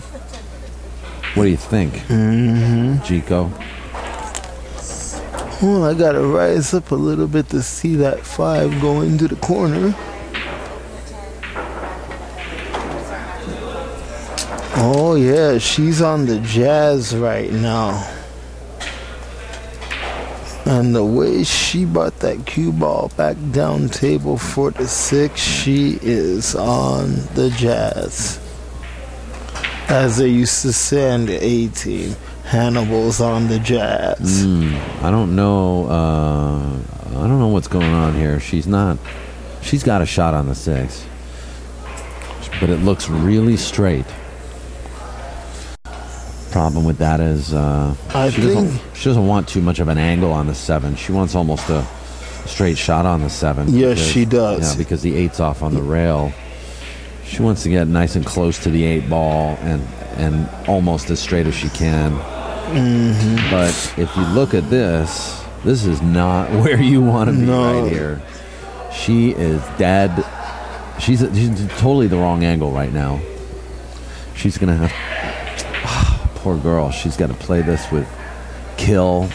What do you think, Geeko? Well, I gotta rise up a little bit to see that 5 go into the corner. Oh yeah, she's on the jazz right now. And the way she brought that cue ball back down table 4-6, she is on the jazz. As they used to say in the A-team, Hannibal's on the jazz. I don't know. I don't know what's going on here. She's got a shot on the 6, but it looks really straight. Problem with that is she doesn't want too much of an angle on the 7. She wants almost a straight shot on the 7. Yes, she does. Yeah, because the 8's off on the rail. She wants to get nice and close to the 8 ball and almost as straight as she can. But if you look at this is not where you want to be right here. She is dead. She's totally the wrong angle right now. She's gonna have. Poor girl. She's got to play this with kill.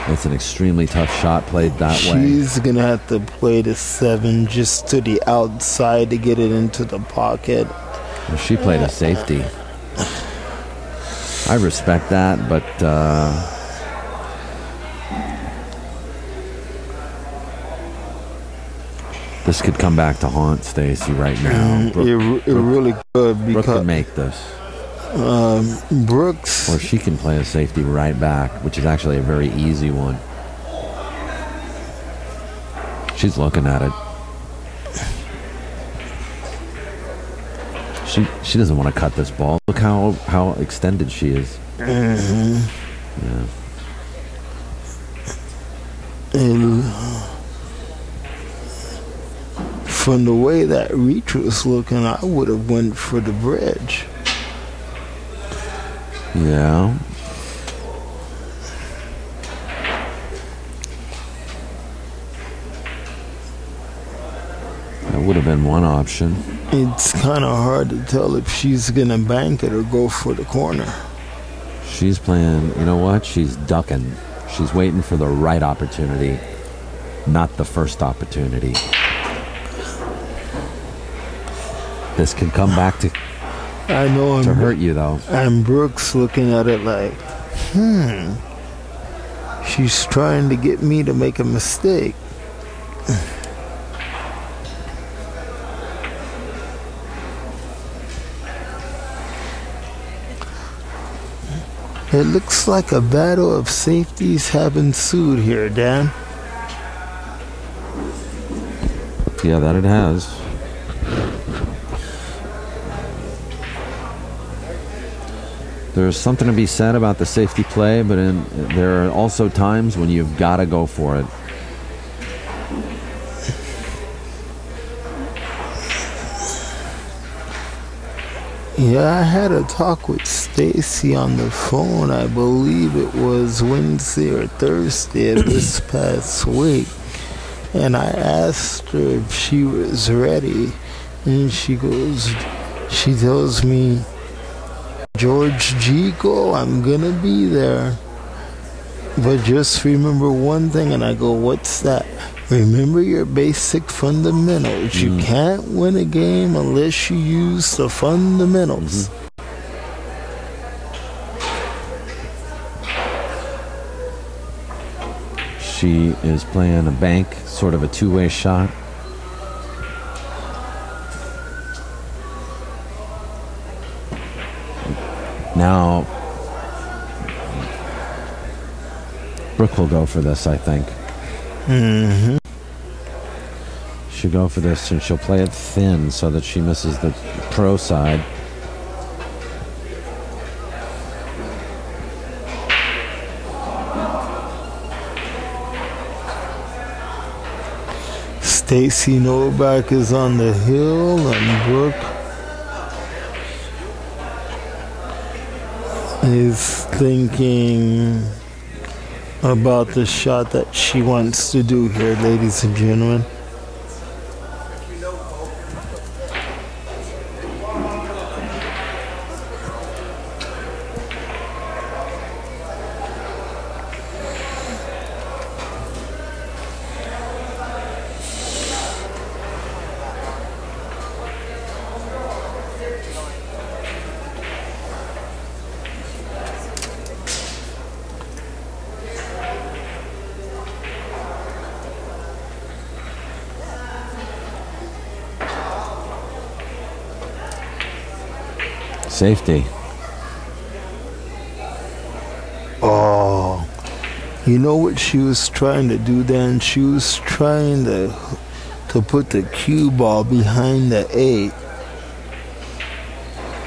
It's an extremely tough shot played that way. She's going to have to play the 7 just to the outside to get it into the pocket. Well, she played a safety. I respect that, but this could come back to haunt Stacy right now. It really could, because Brook can make this. Brooks, or she can play a safety right back, which is actually a very easy one. She's looking at it. She doesn't want to cut this ball. Look how extended she is. Yeah. And from the way that reach was looking, I would have went for the bridge. Yeah. That would have been one option. It's kind of hard to tell if she's going to bank it or go for the corner. She's playing, you know what? She's ducking. She's waiting for the right opportunity, not the first opportunity. This can come back to hurt you, though. And Brooks looking at it like, she's trying to get me to make a mistake. It looks like a battle of safeties have ensued here, Dan. Yeah, that it has. There's something to be said about the safety play, but there are also times when you've got to go for it. Yeah, I had a talk with Stacy on the phone. I believe it was Wednesday or Thursday of this past week. And I asked her if she was ready. And she tells me, George Geeko, I'm gonna be there. But just remember one thing. And I go, what's that? Remember your basic fundamentals. You can't win a game unless you use the fundamentals. She is playing a bank, sort of a two-way shot. Now, Brook will go for this, I think. She'll go for this, and she'll play it thin so that she misses the pro side. Stacy Novack is on the hill, and Brook is thinking about the shot that she wants to do here, ladies and gentlemen. Safety. Oh, you know what she was trying to do then? She was trying to put the cue ball behind the 8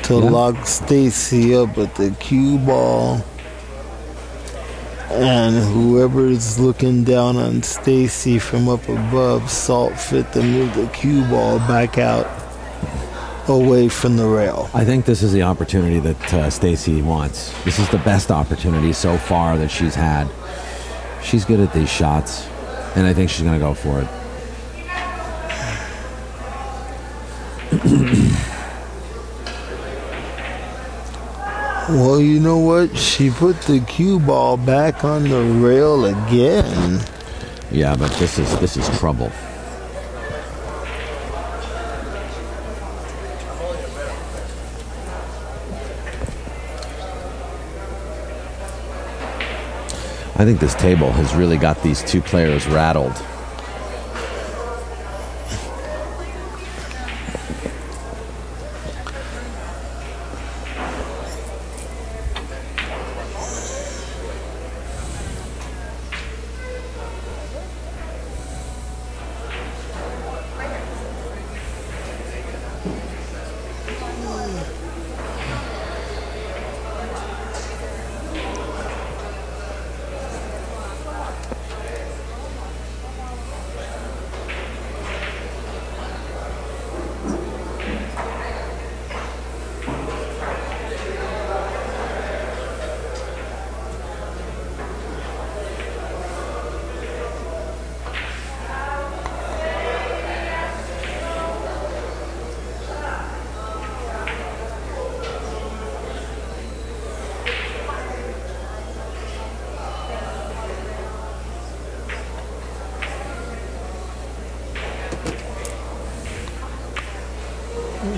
to lock Stacy up with the cue ball. And whoever is looking down on Stacy from up above saw fit to move the cue ball back out away from the rail. I think this is the opportunity that Stacy wants. This is the best opportunity so far that she's had. She's good at these shots, and I think she's going to go for it. Well, you know what? She put the cue ball back on the rail again. Yeah, but this is trouble. I think this table has really got these two players rattled.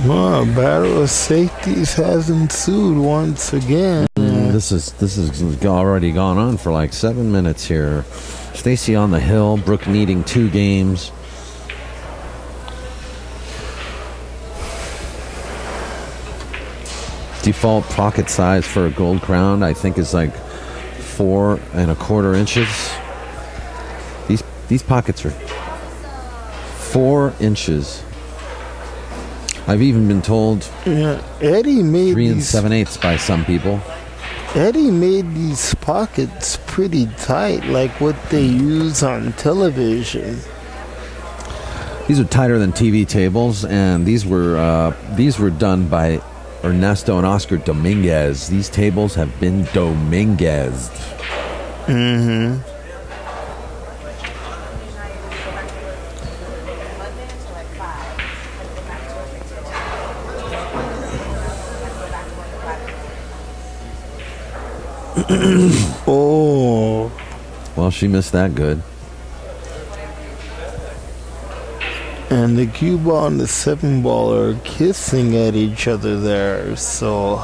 Well, a battle of safeties has ensued once again. This is already gone on for like 7 minutes here. Stacy on the hill, Brook needing 2 games. Default pocket size for a gold crown, I think, is like 4 1/4 inches. These pockets are 4 inches. I've even been told Eddie made 3 these 7/8 by some people. Eddie made these pockets pretty tight, like what they use on television. These are tighter than TV tables, and these were done by Ernesto and Oscar Dominguez. These tables have been Dominguez'd. Mm-hmm. Oh. Well, she missed that good. And the cue ball and the 7 ball are kissing at each other there, so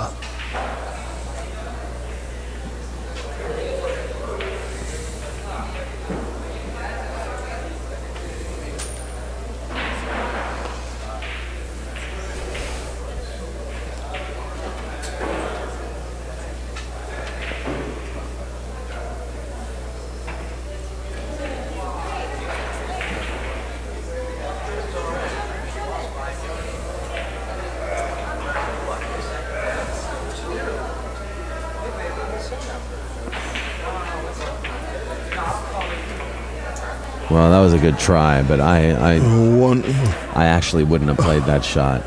Well, that was a good try, but I One. actually wouldn't have played that shot.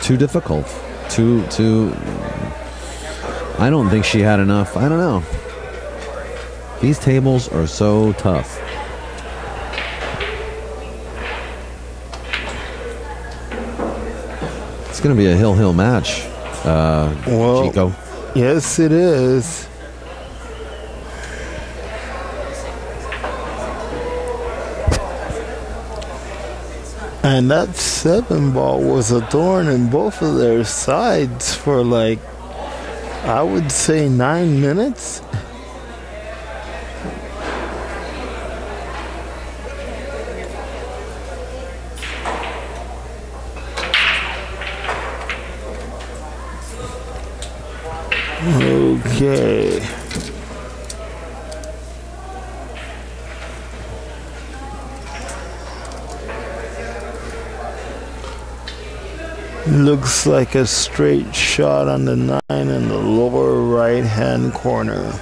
Too difficult. Too. I don't think she had enough. I don't know. These tables are so tough. It's going to be a hill match, Well, Geeko. yes, it is. And that 7-ball was a thorn in both of their sides for like, I would say 9 minutes. Okay. Looks like a straight shot on the 9 in the lower right hand corner.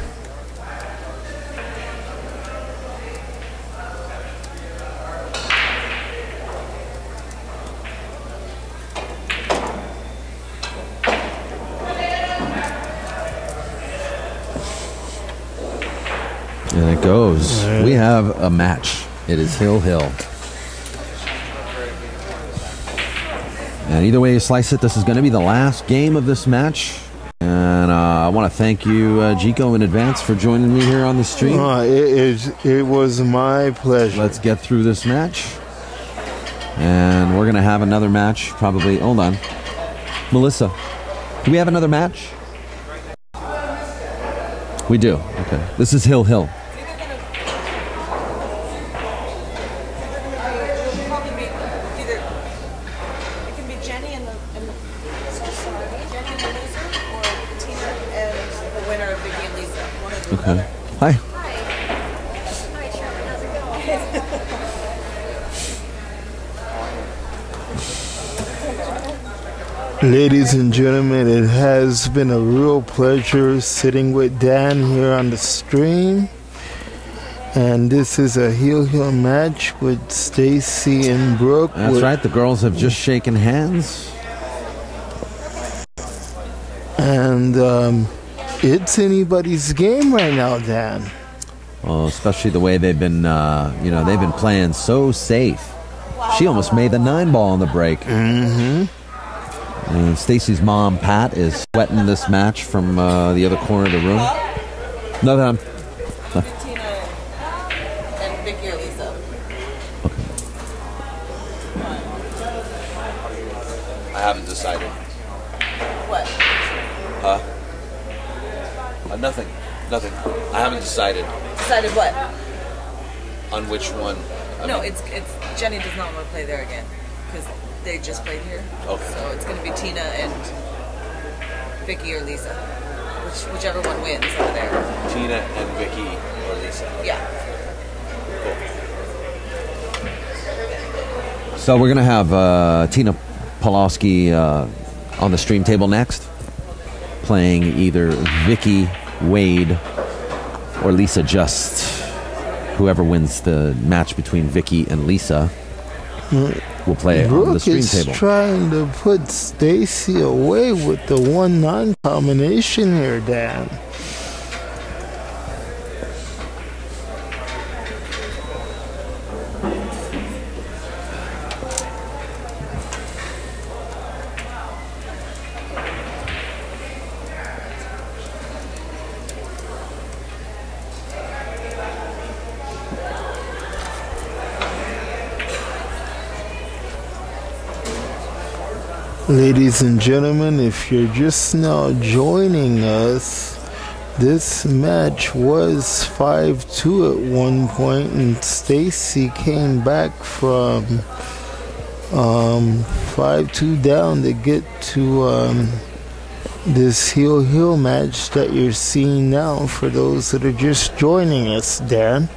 And it goes. We have a match. It is hill. And either way you slice it, this is going to be the last game of this match. And I want to thank you, Geeko, in advance for joining me here on the stream. It was my pleasure. Let's get through this match. And we're going to have another match probably. Hold on. Melissa, do we have another match? We do. Okay. This is hill. Okay. Hi. Hi, Sharon. How's it going? Ladies and gentlemen, it has been a real pleasure sitting with Dan here on the stream. And this is a heel match with Stacy and Brook. That's right. The girls have just shaken hands. And it's anybody's game right now, Dan. Oh, especially the way they've been, they've been playing so safe. She almost made the 9-ball on the break. Mm-hmm. And Stacy's mom, Pat, is sweating this match from the other corner of the room. No, that I'm... Tina and Vicky or Lisa. Okay. I haven't decided. What? Nothing. I haven't decided Decided what? on which one. It's Jenny does not want to play there again because they just played here. Okay. So it's going to be Tina and Vicky or Lisa, whichever one wins over there. Tina and Vicky or Lisa. Yeah. So we're going to have Tina Pawlowski on the stream table next, playing either Vicky, Wade, or Lisa Just. Whoever wins the match between Vicky and Lisa will play on the Brook stream is table. trying to put Stacy away with the 1-9 combination here, Dan. Ladies and gentlemen, if you're just now joining us, this match was 5-2 at one point, and Stacy came back from 5-2 down to get to this heel match that you're seeing now for those that are just joining us, Dan.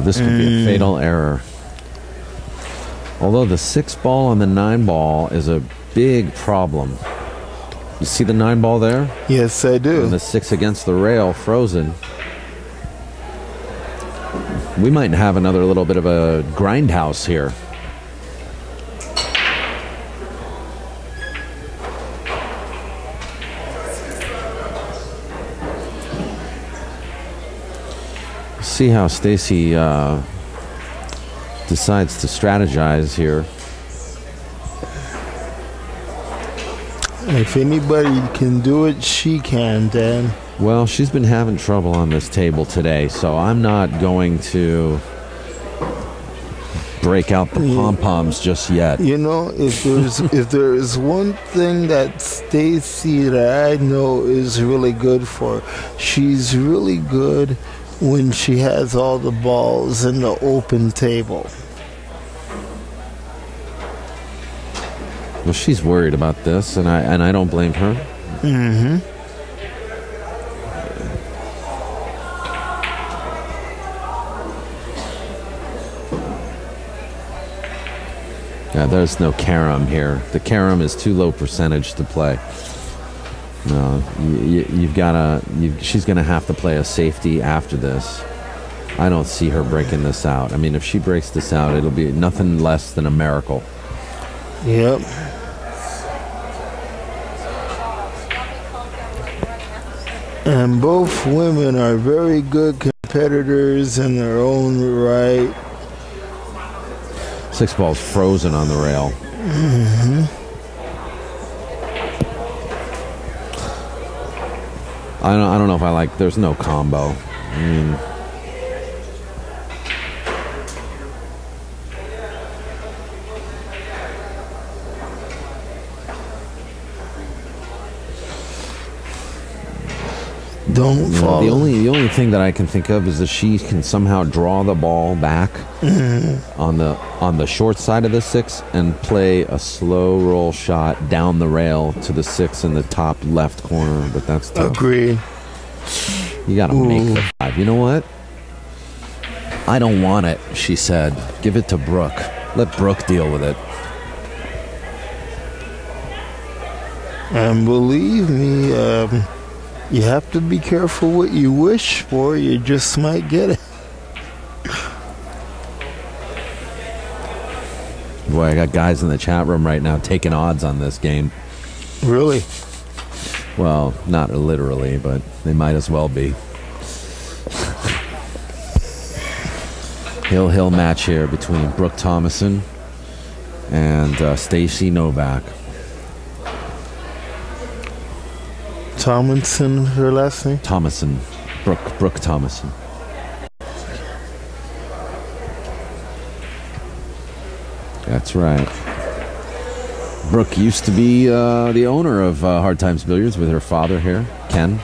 this could be a fatal error. Although the 6 ball and the 9 ball is a big problem. You see the 9 ball there? Yes, I do. And the 6 against the rail, frozen. We might have another little bit of a grindhouse here. See how Stacy decides to strategize here. If anybody can do it, she can, Dan. Well, she's been having trouble on this table today, so I'm not going to break out the pom-poms just yet. You know, if there is one thing that Stacy that I know is really good for, she's really good when she has all the balls in the open table. Well, she's worried about this, and I don't blame her. Mm-hmm. Yeah, there's no carom here. The carom is too low percentage to play. No, you've got to. She's going to have to play a safety after this. I don't see her breaking this out. I mean, if she breaks this out, it'll be nothing less than a miracle. Yep. And both women are very good competitors in their own right. 6 ball's frozen on the rail. Mm-hmm. I don't know if I like. There's no combo. I mean, don't fall. the only thing that I can think of is that she can somehow draw the ball back on the short side of the 6 and play a slow roll shot down the rail to the 6 in the top left corner. But that's tough. Agree. You got to make the 5. You know what? I don't want it, she said. Give it to Brook. Let Brook deal with it. And believe me, you have to be careful what you wish for. You just might get it. Boy, I got guys in the chat room right now taking odds on this game. Really? Well, not literally, but they might as well be. Hill match here between Brooke Thomason and Stacy Novack. Thomason, her last name? Thomason. Brooke Thomason. That's right. Brooke used to be the owner of Hard Times Billiards with her father here, Ken.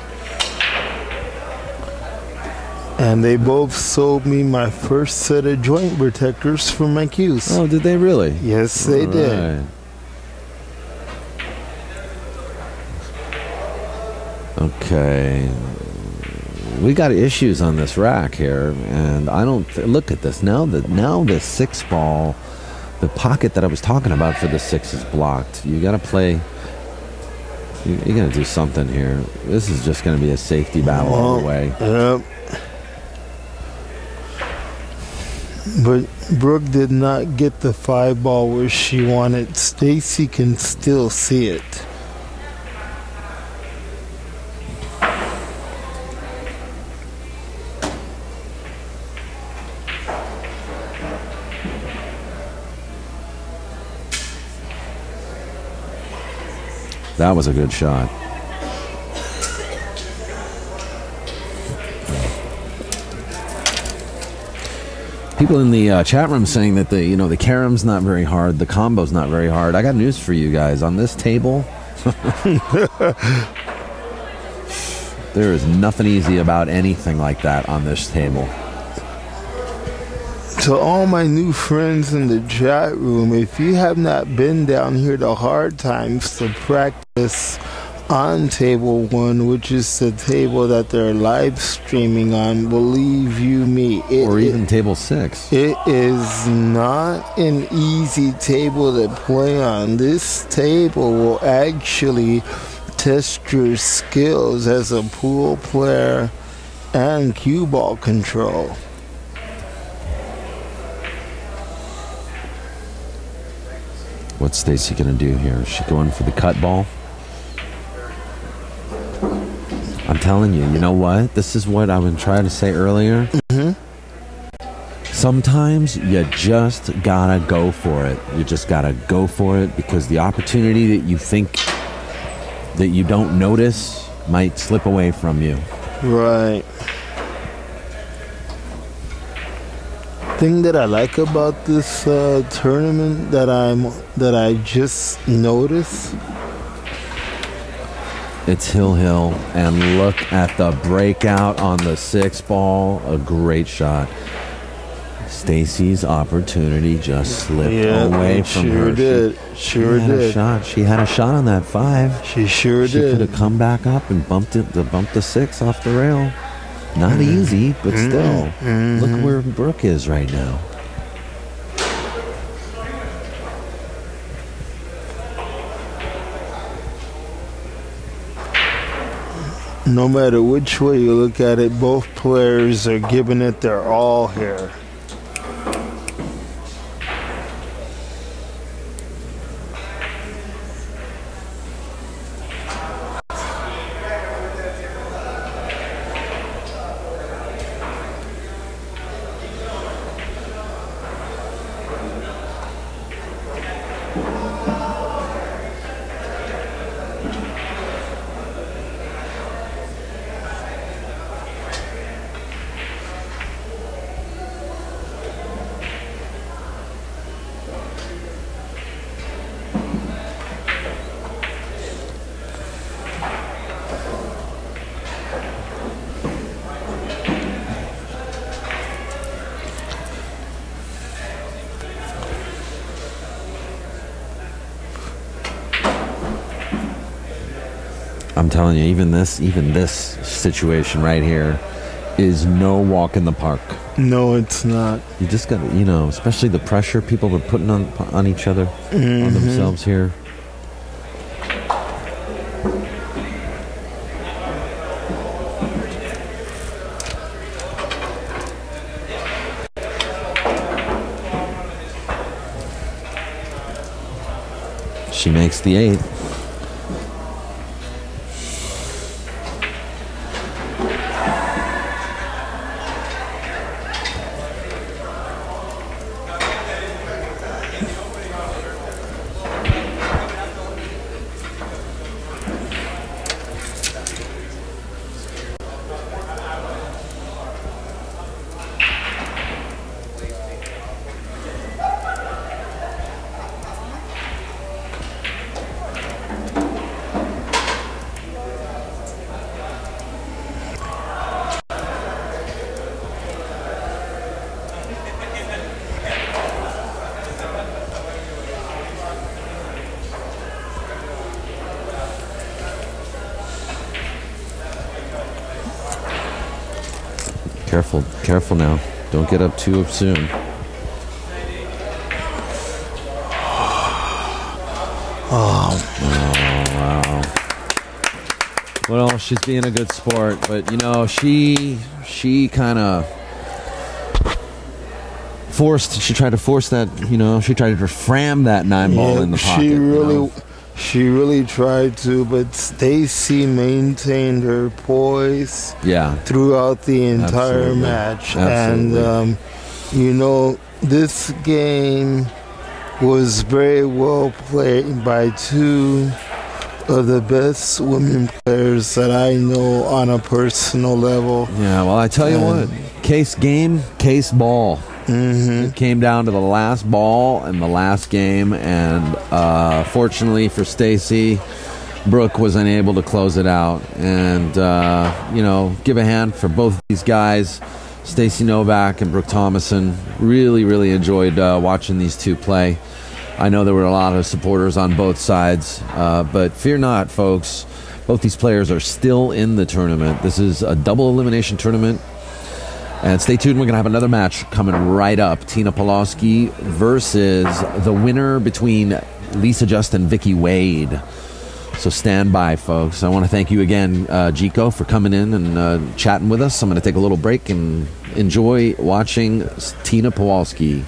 And they both sold me my first set of joint protectors for my cues. Oh, did they really? Yes, they did. Okay. We got issues on this rack here, and I don't look at this now. The 6 ball, the pocket that I was talking about for the 6 is blocked. You got to play. You're going to do something here. This is just going to be a safety battle all the way. Yep. But Brooke did not get the 5 ball where she wanted. Stacy can still see it. That was a good shot. People in the chat room saying that the carom's not very hard, the combo's not very hard. I got news for you guys. On this table, there is nothing easy about anything like that on this table. To all my new friends in the chat room, if you have not been down here to Hard Times to practice on table 1, which is the table that they're live streaming on, believe you me, or even table 6. It is not an easy table to play on. This table will actually test your skills as a pool player and cue ball control. What's Stacy going to do here? Is she going for the cut ball? I'm telling you, you know what? This is what I've been trying to say earlier. Sometimes you just gotta go for it. You just gotta go for it, because the opportunity that you think that you don't notice might slip away from you. Right. Thing that I like about this tournament that I just noticed. It's Hill, and look at the breakout on the 6 ball. A great shot. Stacy's opportunity just slipped away from her. Sure did. She had a shot on that 5. She sure She did. could have come back up and bumped the 6 off the rail. Not easy, but still. Look where Brook is right now. No matter which way you look at it, both players are giving it their all here. I'm telling you, even this situation right here is no walk in the park. No, it's not. You just got to, especially the pressure people are putting on each other, on themselves here. She makes the 8. Careful now. Don't get up too soon. Oh, wow. Well, she's being a good sport, but she kind of she tried to force that, she tried to ram that 9 ball in the pocket. She really tried to, but Stacy maintained her poise throughout the entire match. Absolutely. And, this game was very well played by 2 of the best women players that I know on a personal level. Yeah, well, I tell you what, case game, case ball. It came down to the last ball and the last game, and fortunately for Stacy, Brook was unable to close it out. And give a hand for both these guys, Stacy Novack and Brook Thomason. Really enjoyed watching these two play. I know there were a lot of supporters on both sides, but fear not, folks. Both these players are still in the tournament. This is a double elimination tournament. And stay tuned, we're going to have another match coming right up. Tina Pawlowski versus the winner between Lisa Just and Vicky Wade. So stand by, folks. I want to thank you again, Geeko, for coming in and chatting with us. I'm going to take a little break and enjoy watching Tina Pawlowski.